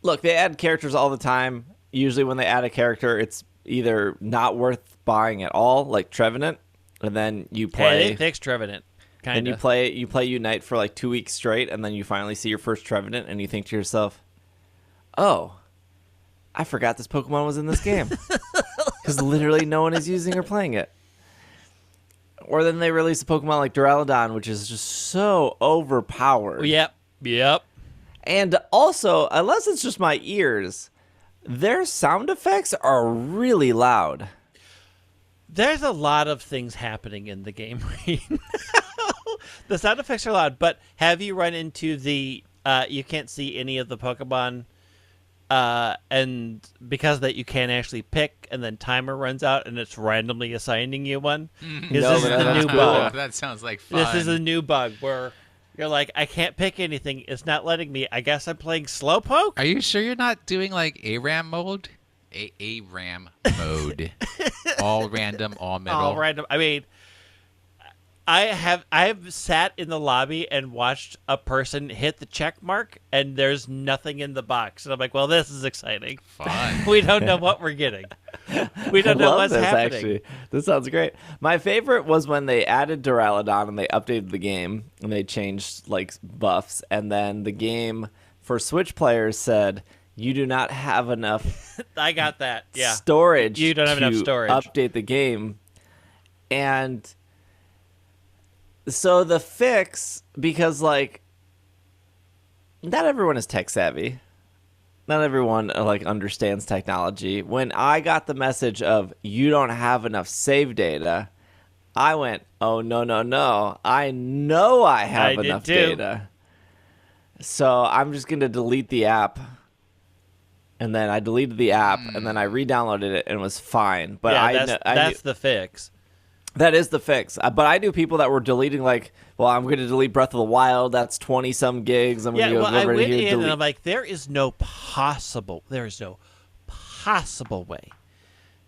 Look, they add characters all the time. Usually when they add a character, it's either not worth buying at all, like Trevenant, and then you play... Hey, they fixed Trevenant. And you play Unite for like 2 weeks straight, and then you finally see your first Trevenant, and you think to yourself, oh, I forgot this Pokemon was in this game. Because literally no one is using or playing it. Or then they release a Pokemon like Duraludon, which is just so overpowered. Yep. And also, unless it's just my ears, their sound effects are really loud. There's a lot of things happening in the game right now. The sound effects are loud, but have you run into the you can't see any of the Pokemon and because that you can't actually pick, and then timer runs out and it's randomly assigning you one? No, this is the new bug. That sounds like fun. This is a new bug where you're like, I can't pick anything. It's not letting me. I guess I'm playing Slowpoke? Are you sure you're not doing like ARAM mode? ARAM mode. All random, all middle. All random. I mean, I have sat in the lobby and watched a person hit the check mark, and there's nothing in the box. And I'm like, well, this is exciting. Fun. We don't know what we're getting. We don't know what's happening. Actually. This sounds great. My favorite was when they added Duraludon and they updated the game, and they changed like buffs, and then the game for Switch players said, you do not have enough I got that. Yeah. storage. You don't have enough storage. Update the game. And so the fix, because like not everyone is tech savvy. Not everyone like understands technology. When I got the message of you don't have enough save data, I went, oh no. I know I have enough data. So I'm just going to delete the app. And then I deleted the app, and then I re-downloaded it, and it was fine. But yeah, that's the fix. That is the fix. But I knew people that were deleting, like, well, I'm going to delete Breath of the Wild. That's 20-some gigs. I'm going to go over I went here in, delete. and I'm like, there is no possible way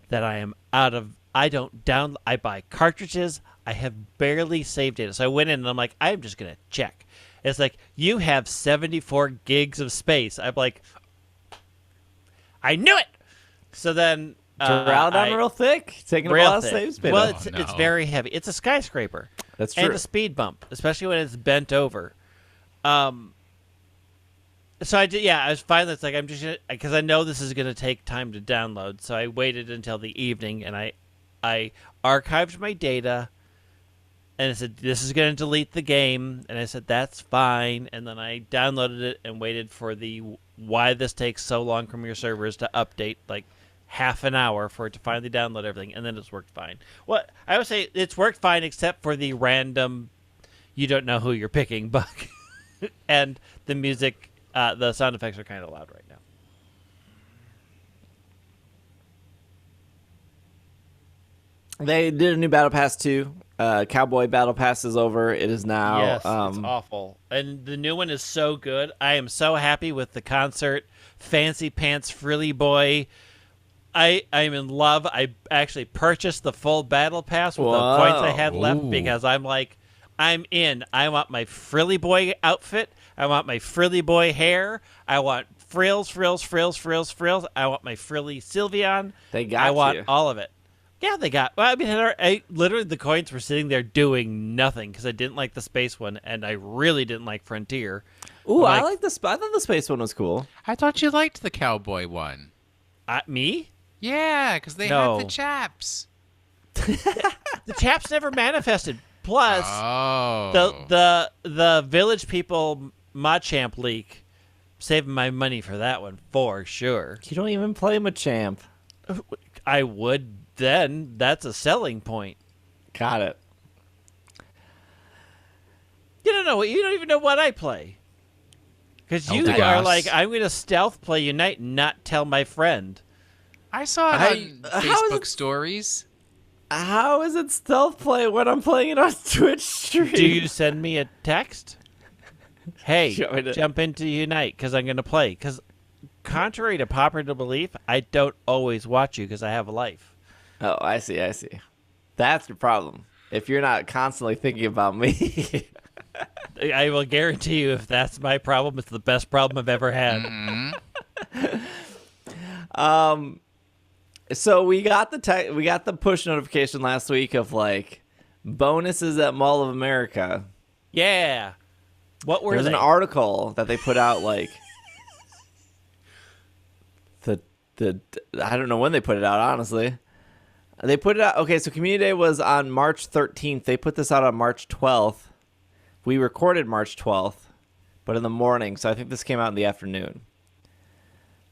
that I am out of. I buy cartridges. I have barely saved data. So I went in, and I'm like, I'm just going to check. It's like, you have 74 gigs of space. I'm like, I knew it. So then Duraludon real thick, taking a lot of save space. Well, it's very heavy. It's a skyscraper. That's true. And a speed bump, especially when it's bent over. So I did. Yeah, I was fine. That's like I'm just because I know this is going to take time to download. So I waited until the evening, and I archived my data. And I said, this is going to delete the game. And I said, that's fine. And then I downloaded it and waited for the why this takes so long from your servers to update, like half an hour for it to finally download everything. And then it's worked fine. Well, I would say it's worked fine except for the random, you don't know who you're picking bug. And the music, the sound effects are kind of loud right now. They did a new Battle Pass too. Cowboy Battle Pass is over. It is now. Yes, it's awful. And the new one is so good. I am so happy with the concert. Fancy Pants Frilly Boy. I'm in love. I actually purchased the full Battle Pass with the points I had left because I'm like, I'm in. I want my Frilly Boy outfit. I want my Frilly Boy hair. I want frills. I want my Frilly Sylveon. I want all of it. Yeah, they got. Well, I mean, literally the coins were sitting there doing nothing because I didn't like the space one, and I really didn't like Frontier. Ooh, I like the. I thought the space one was cool. I thought you liked the cowboy one. Me? Yeah, because they had the chaps. The chaps never manifested. Plus, the Village People Machamp leak, saving my money for that one for sure. You don't even play Machamp. I would. Then that's a selling point. Got it. You don't know. You don't even know what I play. Because you are like, I'm going to stealth play Unite and not tell my friend. I saw it on Facebook stories. How is it stealth play when I'm playing it on Twitch stream? Do you send me a text? Hey, jump into Unite because I'm going to play. Because contrary to popular belief, I don't always watch you because I have a life. Oh, I see. That's the problem. If you're not constantly thinking about me. I will guarantee you if that's my problem, it's the best problem I've ever had. Mm-hmm. So we got the push notification last week of like bonuses at Mall of America. Yeah. What were There's an article that they put out like the I don't know when they put it out, honestly. They put it out. Okay, so Community Day was on March 13th. They put this out on March 12th. We recorded March 12th, but in the morning, so I think this came out in the afternoon.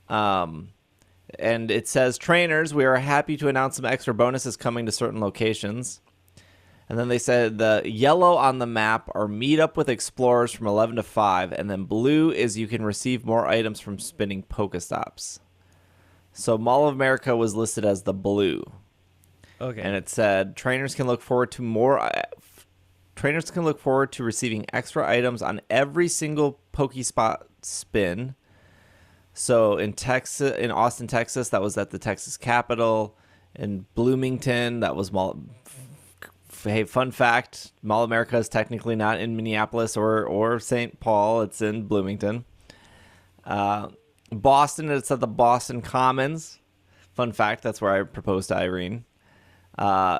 And it says, trainers, we are happy to announce some extra bonuses coming to certain locations. And then they said the yellow on the map are meet up with explorers from 11 to 5, and then blue is you can receive more items from spinning Pokestops. So Mall of America was listed as the blue. Okay. And it said trainers can look forward to receiving extra items on every single Pokespot spin. So in Austin, Texas, that was at the Texas Capitol. In Bloomington, that was Mall. Hey, fun fact: Mall of America is technically not in Minneapolis or St. Paul. It's in Bloomington. Boston, it's at the Boston Commons. Fun fact: that's where I proposed to Irene.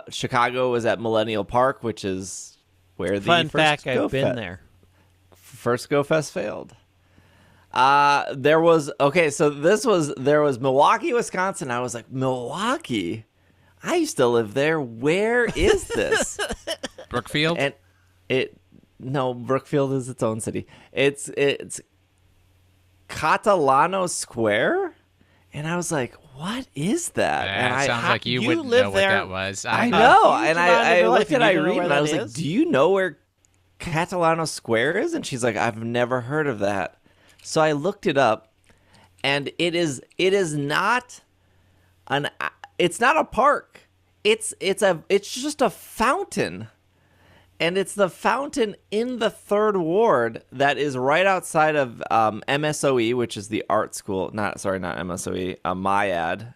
Chicago was at Millennial Park, which is where the Fun fact, I've been there. First Go Fest failed. There was Milwaukee, Wisconsin. I was like, Milwaukee? I used to live there. Where is this? Brookfield? And Brookfield is its own city. It's Catalano Square? And I was like, what is that? And sounds like you wouldn't know what that was. I know. And I looked at Irene and I was like, do you know where Catalano Square is? And she's like, I've never heard of that. So I looked it up, and it is not it's not a park. It's just a fountain. And it's the fountain in the 3rd Ward that is right outside of MSOE, which is the art school. Not MSOE, MIAD.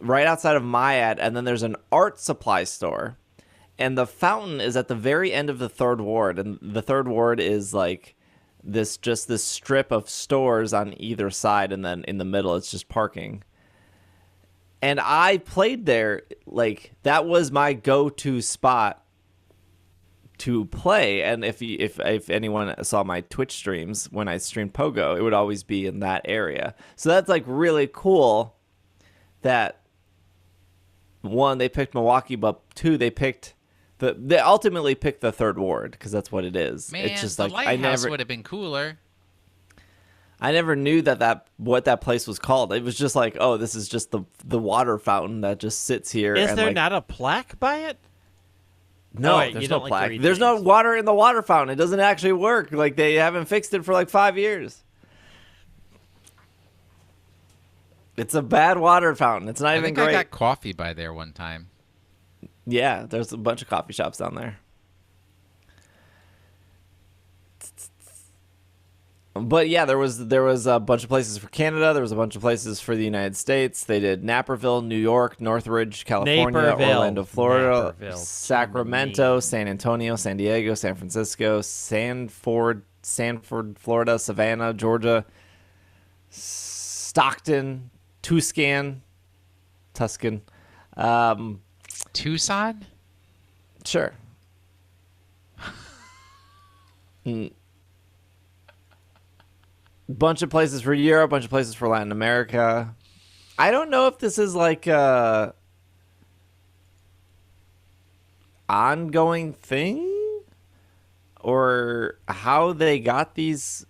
Right outside of MIAD, and then there's an art supply store. And the fountain is at the very end of the 3rd Ward, and the 3rd Ward is like this strip of stores on either side, and then in the middle it's just parking. And I played there, like that was my go-to spot to play. And if anyone saw my Twitch streams when I streamed Pogo, it would always be in that area. So that's like really cool that one, they picked Milwaukee, but two, they ultimately picked the 3rd Ward because that's what it is. Man, it's just the like lighthouse would have been cooler. I never knew what that place was called. It was just like, oh, this is just the water fountain that just sits here. Is there not a plaque by it? No, there's no plaque. There's no water in the water fountain. It doesn't actually work. Like, they haven't fixed it for like 5 years. It's a bad water fountain. It's not even great. I got coffee by there one time. Yeah, there's a bunch of coffee shops down there. But yeah, there was a bunch of places for Canada. There was a bunch of places for the United States. They did Naperville, New York, Northridge, California, Orlando, Florida, Sacramento, San Antonio, San Diego, San Francisco, Sanford, Florida, Savannah, Georgia, Stockton, Tucson. Tucson? Sure. Bunch of places for Europe, bunch of places for Latin America. I don't know if this is like a ongoing thing or how they got these.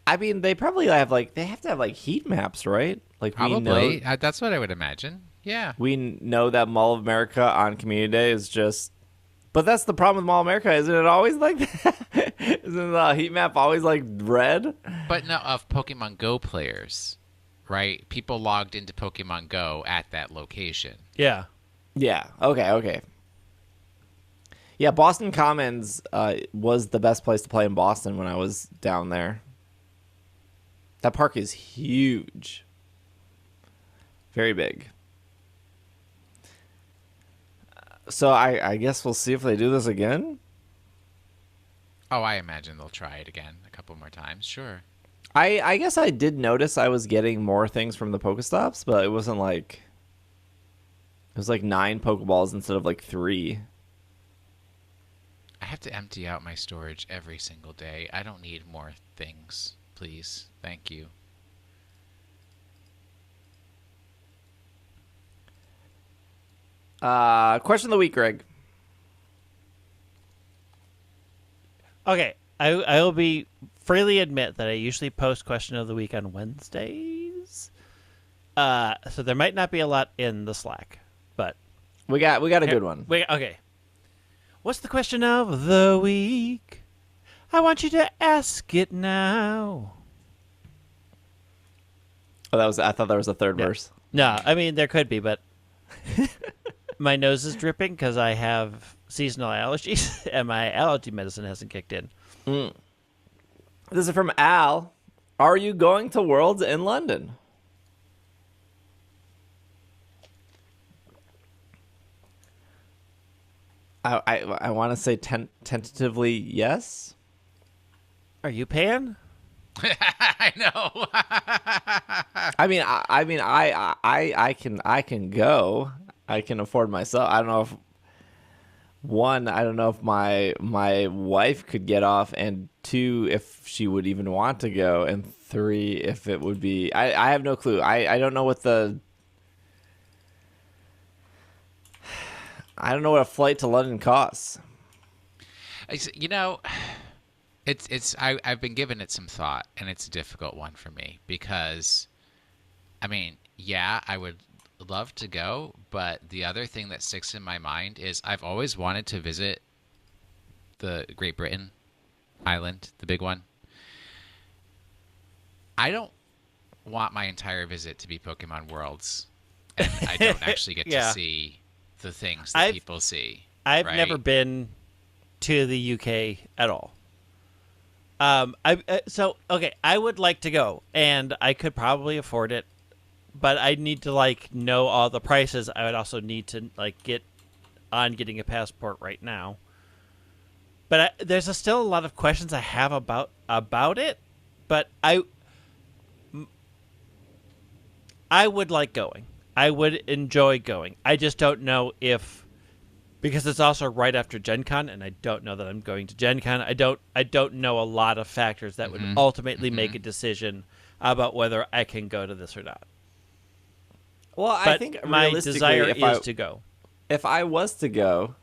I mean, they probably have they have to have heat maps, right? Like, probably. That's what I would imagine. Yeah. We know that Mall of America on Community Day is just But that's the problem with Mall America, isn't it always like that? Isn't the heat map always like red? But no, of Pokemon Go players, right? People logged into Pokemon Go at that location. Yeah. Yeah. Okay. Yeah, Boston Commons was the best place to play in Boston when I was down there. That park is huge. Very big. So I guess we'll see if they do this again. Oh, I imagine they'll try it again a couple more times. Sure. I guess I did notice I was getting more things from the Pokestops, but it wasn't like... It was like 9 Pokeballs instead of like 3. I have to empty out my storage every single day. I don't need more things, please. Thank you. Question of the week, Greg. Okay, I will freely admit that I usually post question of the week on Wednesdays. So there might not be a lot in the Slack, but we got a good one. Okay. What's the question of the week? I want you to ask it now. Oh, I thought there was a third verse. No, I mean there could be, but my nose is dripping because I have seasonal allergies, and my allergy medicine hasn't kicked in. This is from Al. Are you going to Worlds in London? I want to say tentatively yes. Are you paying? I know. I can go. I can afford myself. I don't know if my wife could get off, and 2, if she would even want to go, and 3, if it would be. I have no clue. I don't know what I don't know what a flight to London costs. You know, I've been giving it some thought, and it's a difficult one for me because, I mean, yeah, I would love to go, but the other thing that sticks in my mind is I've always wanted to visit the Great Britain island, the big one. I don't want my entire visit to be Pokemon Worlds, and I don't actually get to see the things that people see. I've never been to the UK at all. I would like to go, and I could probably afford it, but I need to know all the prices. I would also need to get on getting a passport right now. But there's still a lot of questions I have about it. But I would like going. I would enjoy going. I just don't know because it's also right after Gen Con, and I don't know that I'm going to Gen Con. I don't know a lot of factors that would ultimately make a decision about whether I can go to this or not. Well, I think my desire is to go. If I was to go,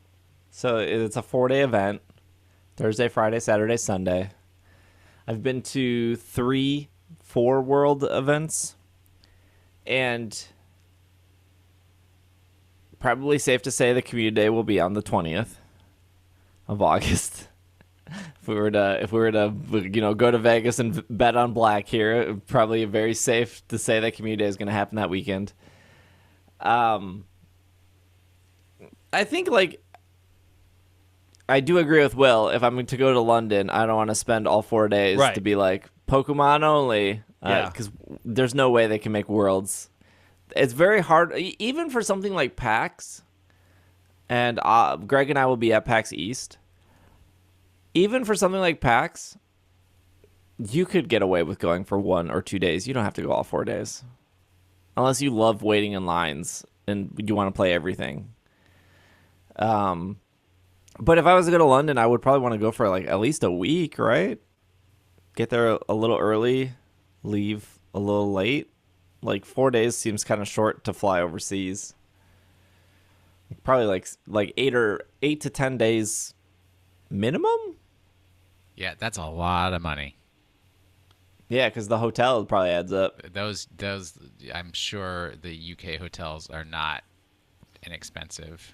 so it's a 4-day event, Thursday, Friday, Saturday, Sunday. I've been to 3 4-world events, and probably safe to say the community day will be on the 20th of August. If we were to go to Vegas and bet on black here, probably very safe to say that community day is going to happen that weekend. I think I do agree with Will. If I'm to go to London, I don't want to spend all 4 days to be Pokemon only, because there's no way they can make Worlds. It's very hard, even for something like PAX, and Greg and I will be at PAX East. Even for something like PAX, you could get away with going for 1 or 2 days. You don't have to go all 4 days. Unless you love waiting in lines and you want to play everything. But if I was to go to London, I would probably want to go for at least a week, right? Get there a little early, leave a little late. 4 days seems kind of short to fly overseas. Probably 8 to 10 days minimum. Yeah, that's a lot of money. Yeah, because the hotel probably adds up. Those, I'm sure the UK hotels are not inexpensive.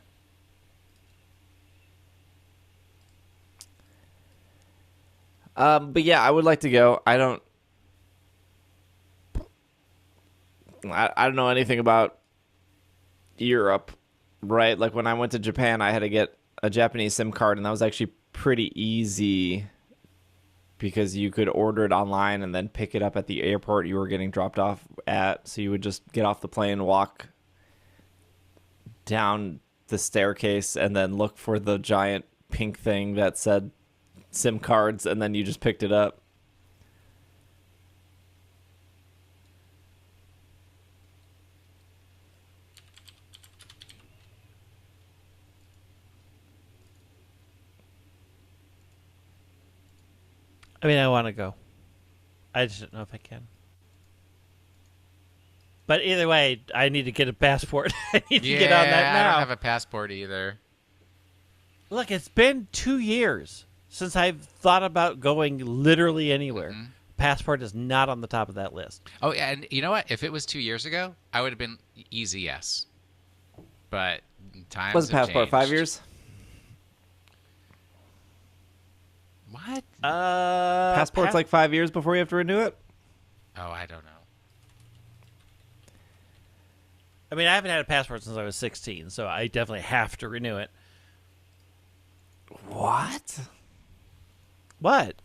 But yeah, I would like to go. I don't know anything about Europe, right? Like when I went to Japan, I had to get a Japanese SIM card, and that was actually pretty easy because you could order it online and then pick it up at the airport you were getting dropped off at. So you would just get off the plane, walk down the staircase, and then look for the giant pink thing that said SIM cards, and then you just picked it up. I mean, I want to go. I just don't know if I can. But either way, I need to get a passport. I need to get on that now. I don't have a passport either. Look, it's been 2 years since I've thought about going literally anywhere. Mm-hmm. Passport is not on the top of that list. Oh, yeah, and you know what? If it was 2 years ago, I would have been easy yes. But times What's a passport? Changed. 5 years? What? Passport's like 5 years before you have to renew it? Oh, I don't know. I mean, I haven't had a passport since I was 16, so I definitely have to renew it. What? What?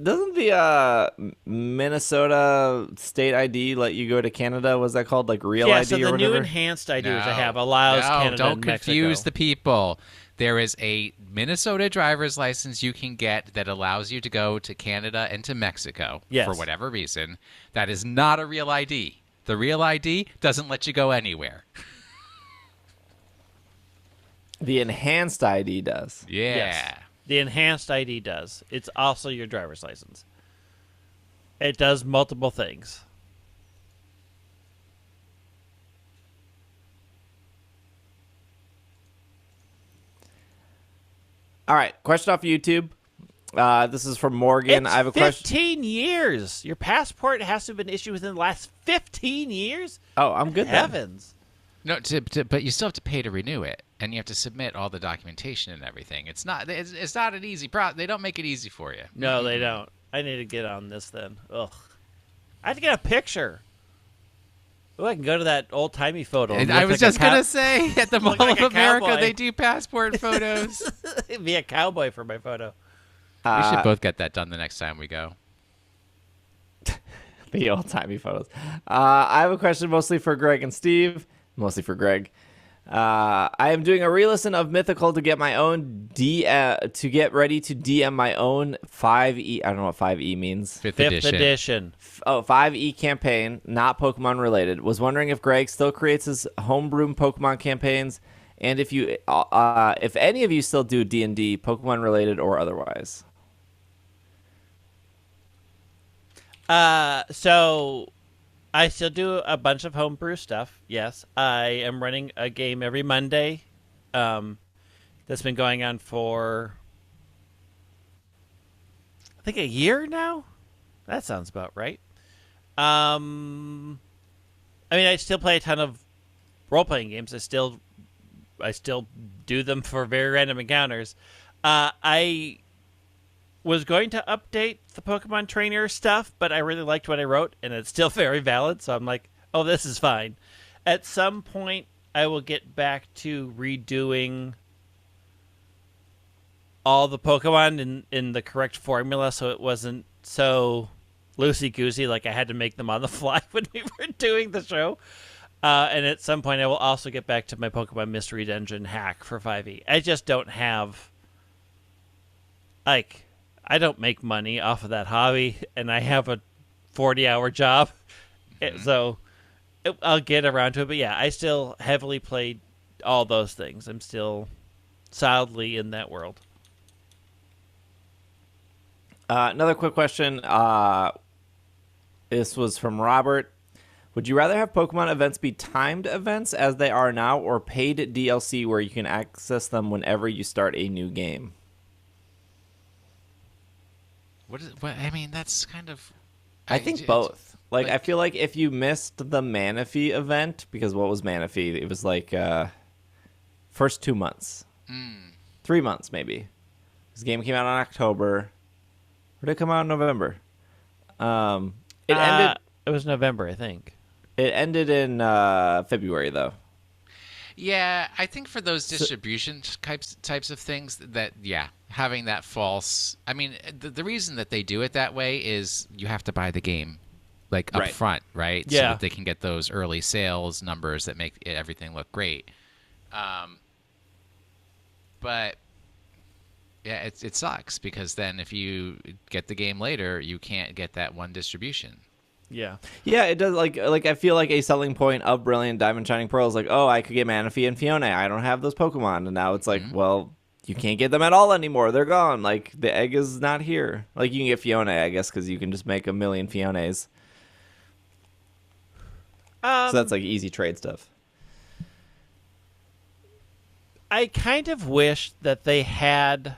Doesn't the Minnesota state ID let you go to Canada? Was that called like Real ID or whatever? Yeah, so the new enhanced ID which I have allows Canada don't and confuse Mexico. the people. There is a Minnesota driver's license you can get that allows you to go to Canada and to Mexico for whatever reason. That is not a real ID. The real ID doesn't let you go anywhere. The enhanced ID does. Yeah. Yes. The enhanced ID does. It's also your driver's license. It does multiple things. All right, question off YouTube. This is from Morgan. It's I have a question. 15 years. Your passport has to have been issued within the last 15 years? Oh, I'm good Heavens. No, but you still have to pay to renew it, and you have to submit all the documentation and everything. It's not an easy process. They don't make it easy for you. No, they don't. I need to get on this then. Ugh. I have to get a picture. Oh, I can go to that old-timey photo. I was just going to say, at the Mall of America, cowboy. They do passport photos. Be a cowboy for my photo. We should both get that done the next time we go. The old-timey photos. I have a question mostly for Greg and Steve. Mostly for Greg. I am doing a re-listen of Mythical to get my own to get ready to DM my own 5e. I don't know what 5e means. Fifth edition. 5e campaign, not Pokemon related. Was wondering if Greg still creates his homebrew Pokemon campaigns, and if any of you still do D&D, Pokemon related or otherwise. So I still do a bunch of homebrew stuff. Yes, I am running a game every Monday. That's been going on for I think a year now. That sounds about right. I mean, I still play a ton of role-playing games. I still do them for very random encounters. I was going to update the Pokemon Trainer stuff, but I really liked what I wrote, and it's still very valid, so I'm like, oh, this is fine. At some point, I will get back to redoing all the Pokemon in the correct formula, so it wasn't so loosey-goosey, like I had to make them on the fly when we were doing the show. And at some point, I will also get back to my Pokemon Mystery Dungeon hack for 5e. I just don't have... I don't make money off of that hobby, and I have a 40-hour job, so I'll get around to it. But yeah, I still heavily played all those things. I'm still solidly in that world. Another quick question. This was from Robert. Would you rather have Pokemon events be timed events as they are now, or paid DLC where you can access them whenever you start a new game? I mean, that's kind of... I think both. Like, I feel like if you missed the Manaphy event, because what was Manaphy? It was like first 2 months. 3 months, maybe. This game came out in October. Or did it come out in November? It ended. It was November, I think. It ended in February, though. Yeah, I think for those distribution types of things, that having that false. I mean, the reason that they do it that way is you have to buy the game, like up front, right? Yeah. So that they can get those early sales numbers that make everything look great. But yeah, it sucks because then if you get the game later, you can't get that one distribution. Yeah. Yeah, it does. Like I feel like a selling point of Brilliant Diamond Shining Pearl is like, oh, I could get Manaphy and Fiona. I don't have those Pokemon, and now it's like, well, you can't get them at all anymore. They're gone. Like the egg is not here. Like you can get Fiona, I guess, because you can just make a million Fionas. So that's like easy trade stuff. I kind of wish that they had.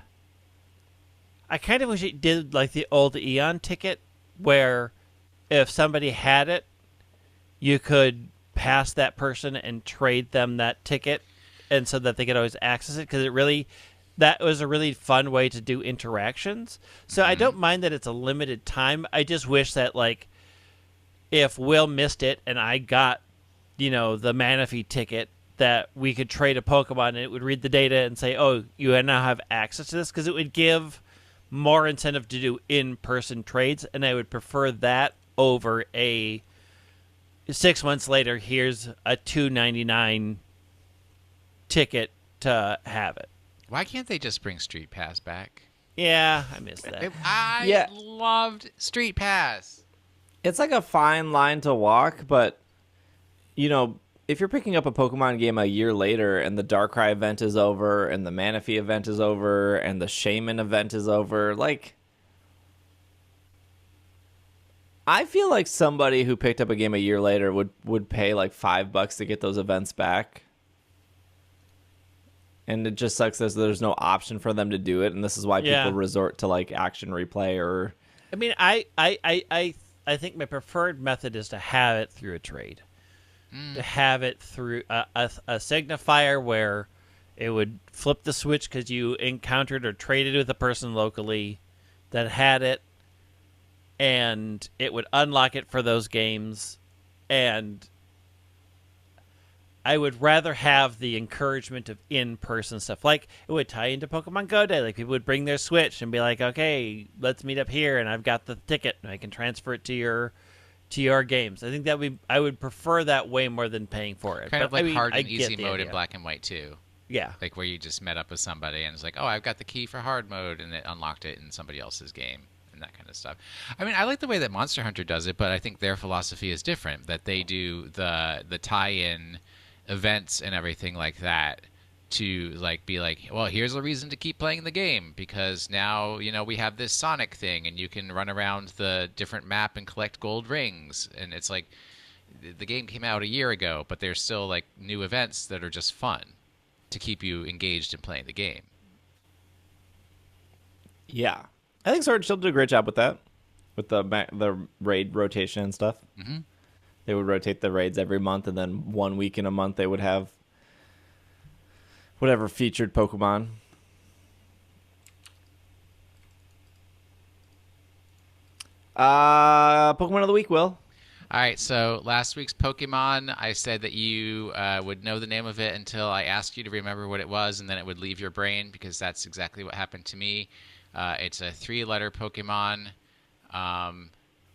I kind of wish it did like the old Eon ticket, where if somebody had it, you could pass that person and trade them that ticket, and so that they could always access it, because that was a really fun way to do interactions. So I don't mind that it's a limited time. I just wish that, like, if Will missed it and I got, the Manaphy ticket, that we could trade a Pokemon and it would read the data and say, oh, you now have access to this, because it would give more incentive to do in-person trades, and I would prefer that over a 6 months later, here's a $2.99 ticket to have it. Why can't they just bring Street Pass back? Yeah, I missed that. I loved Street Pass. It's like a fine line to walk, but, if you're picking up a Pokemon game a year later and the Darkrai event is over and the Manaphy event is over and the Shaman event is over, like, I feel like somebody who picked up a game a year later would pay like $5 to get those events back. And it just sucks that there's no option for them to do it, and this is why people resort to like action replay or. I mean, I think my preferred method is to have it through a trade, to have it through a signifier where it would flip the switch because you encountered or traded with a person locally that had it, and it would unlock it for those games, and I would rather have the encouragement of in-person stuff. Like, it would tie into Pokemon GO Day. Like, people would bring their Switch and be like, okay, let's meet up here, and I've got the ticket, and I can transfer it to your games. I think I would prefer that way more than paying for it. Kind of like hard and I easy get the mode idea. in Black and White too. Yeah. Like where you just met up with somebody and it's like, oh, I've got the key for hard mode, and it unlocked it in somebody else's game. And that kind of stuff. I mean, I like the way that Monster Hunter does it, but I think their philosophy is different. That they do the tie-in events and everything like that to like be like, well, here's a reason to keep playing the game because now we have this Sonic thing and you can run around the different map and collect gold rings. And it's like the game came out a year ago, but there's still like new events that are just fun to keep you engaged in playing the game. Yeah. I think Sword and Shield did a great job with that, with the raid rotation and stuff. Mm-hmm. They would rotate the raids every month, and then 1 week in a month they would have whatever featured Pokemon. Pokemon of the week, Will. All right, so last week's Pokemon, I said that you would know the name of it until I asked you to remember what it was, and then it would leave your brain, because that's exactly what happened to me. It's a 3-letter Pokemon,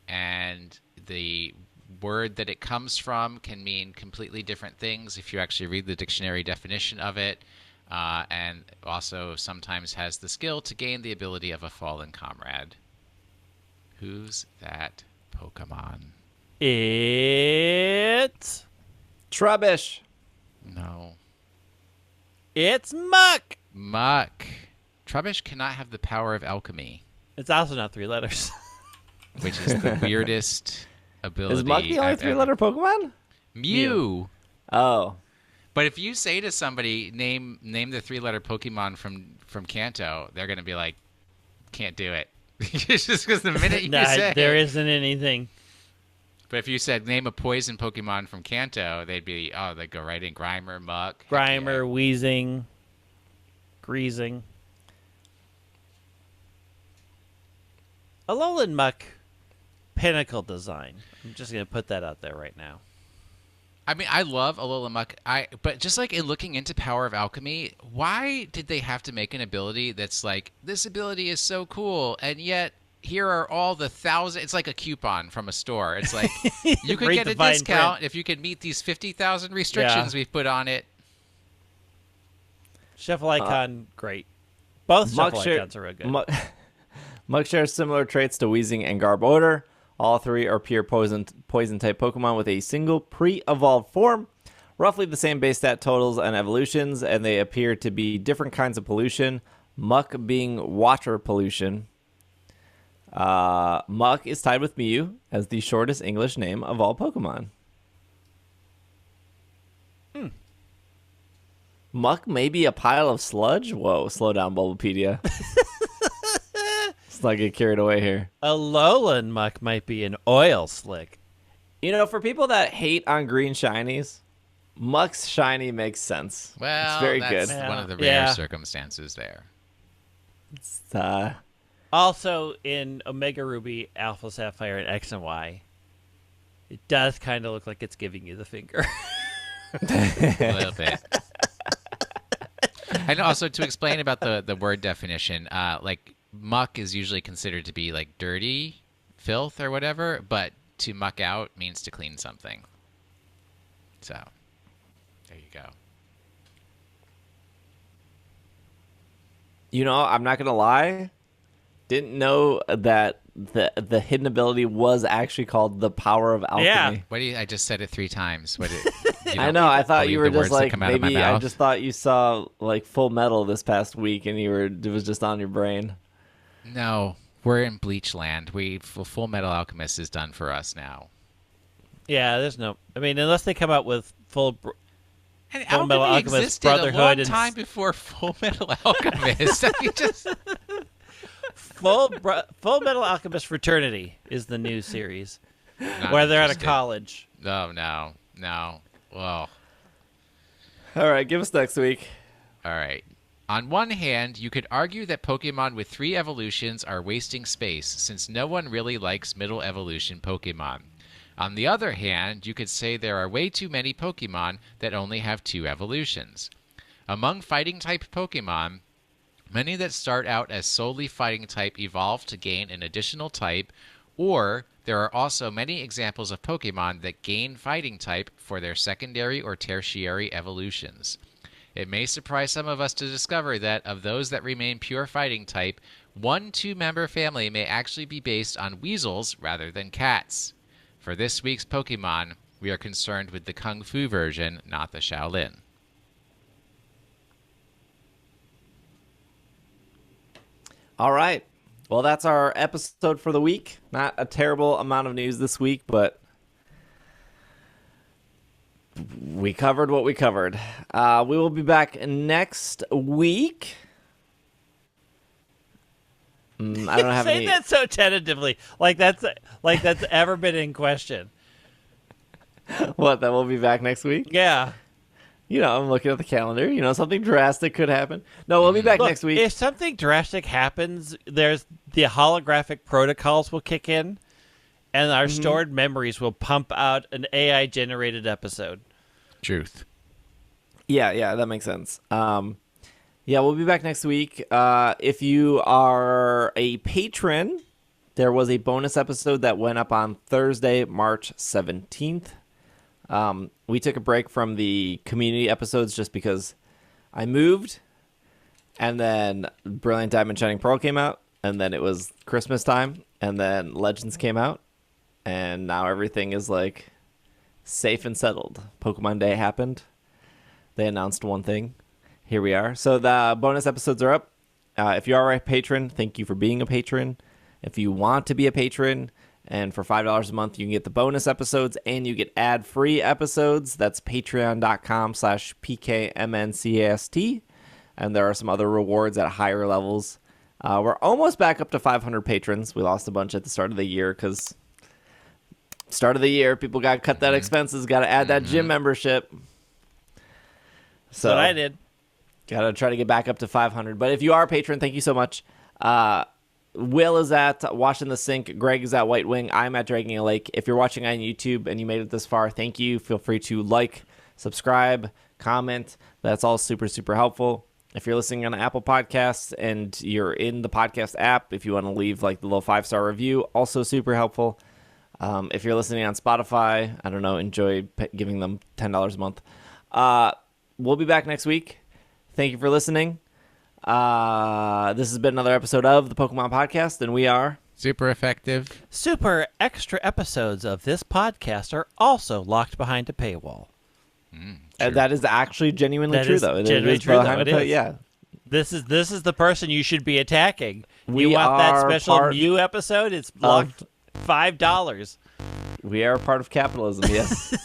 and the word that it comes from can mean completely different things if you actually read the dictionary definition of it, and also sometimes has the skill to gain the ability of a fallen comrade. Who's that Pokemon? It's Trubbish. No. It's Muck. Muck. Trubbish cannot have the power of alchemy. It's also not 3 letters. Which is the weirdest ability. Is Muck the only 3-letter Pokemon? Mew. Oh. But if you say to somebody, name the 3-letter Pokemon from Kanto, they're going to be like, can't do it. It's just because the minute you say there isn't anything. But if you said, name a poison Pokemon from Kanto, they'd go right in Grimer, Muck. Grimer, Wheezing, Greasing. Alolan Muck, pinnacle design. I'm just going to put that out there right now. I mean, I love Alolan Muck. But just like in looking into Power of Alchemy, why did they have to make an ability that's like, this ability is so cool, and yet here are all the thousand. It's like a coupon from a store. It's like you could get a discount if you could meet these 50,000 restrictions we've put on it. Shuffle Icon, great. Both Shuffle Icons are real good. Muck shares similar traits to Weezing and Garbodor. All three are pure poison-type Pokemon with a single pre-evolved form. Roughly the same base stat totals and evolutions, and they appear to be different kinds of pollution. Muck being water pollution. Muck is tied with Mew as the shortest English name of all Pokemon. Muck may be a pile of sludge? Whoa, slow down, Bulbapedia. Let's not get carried away here. Alolan Muck might be an oil slick. You know, for people that hate on green shinies, Muck's shiny makes sense. Well, it's very that's good. One of the rare circumstances there. It's, also, in Omega Ruby, Alpha Sapphire, and X and Y, it does kind of look like it's giving you the finger. A little bit. And also, to explain about the word definition, like, muck is usually considered to be, like, dirty, filth, or whatever, but to muck out means to clean something. So, there you go. You know, I'm not going to lie. Didn't know that the hidden ability was actually called the Power of Alchemy. Yeah. I just said it 3 times. I know. I thought you were just like, maybe I just thought you saw like Full Metal this past week and it was just on your brain. No, we're in Bleach Land. Full Metal Alchemist is done for us now. Yeah, there's no. I mean, unless they come out with Full Metal Alchemist existed Brotherhood a long time before Full Metal Alchemist. I mean, just Full Metal Alchemist Fraternity is the new series where they're out of college. Oh, no. Well. All right, give us next week. All right. On one hand, you could argue that Pokemon with 3 evolutions are wasting space, since no one really likes middle evolution Pokemon. On the other hand, you could say there are way too many Pokemon that only have 2 evolutions. Among fighting-type Pokemon, many that start out as solely fighting-type evolve to gain an additional type, or there are also many examples of Pokemon that gain fighting-type for their secondary or tertiary evolutions. It may surprise some of us to discover that of those that remain pure fighting-type, one 2-member family may actually be based on weasels rather than cats. For this week's Pokemon, we are concerned with the Kung Fu version, not the Shaolin. All right. Well, that's our episode for the week. Not a terrible amount of news this week, but we covered what we covered. We will be back next week. I don't have Say that so tentatively, like that's ever been in question. What? That we'll be back next week? Yeah. You know, I'm looking at the calendar. You know, something drastic could happen. No, we'll be back next week. If something drastic happens, there's the holographic protocols will kick in, and our stored memories will pump out an AI-generated episode. Truth. Yeah, that makes sense. Yeah, we'll be back next week. If you are a patron, there was a bonus episode that went up on Thursday, March 17th. We took a break from the community episodes just because I moved, and then Brilliant Diamond Shining Pearl came out, and then it was Christmas time, and then Legends came out, and now everything is like safe and settled. Pokemon Day happened. They announced one thing. Here we are. So the bonus episodes are up. If you are a patron, thank you for being a patron. If you want to be a patron, and for $5 a month, you can get the bonus episodes and you get ad-free episodes. That's patreon.com/PKMNcast. And there are some other rewards at higher levels. We're almost back up to 500 patrons. We lost a bunch at the start of the year because start of the year, people got to cut that expenses, got to add that gym membership. So what I did. Got to try to get back up to 500. But if you are a patron, thank you so much. Will is at Washing the Sink. Greg is at White Wing. I'm at Dragging a Lake. If you're watching on YouTube and you made it this far, thank you. Feel free to like, subscribe, comment. That's all super, super helpful. If you're listening on Apple Podcasts and you're in the podcast app, if you want to leave like the little 5-star review, also super helpful. If you're listening on Spotify, I don't know, enjoy giving them $10 a month. We'll be back next week. Thank you for listening. This has been another episode of the Pokemon Podcast, and we are super effective. Super extra episodes of this podcast are also locked behind a paywall. That is actually genuinely true, though. Genuinely true, though. It is. Yeah. This is the person you should be attacking. You want that special Mew episode? It's locked $5. We are part of capitalism, yes.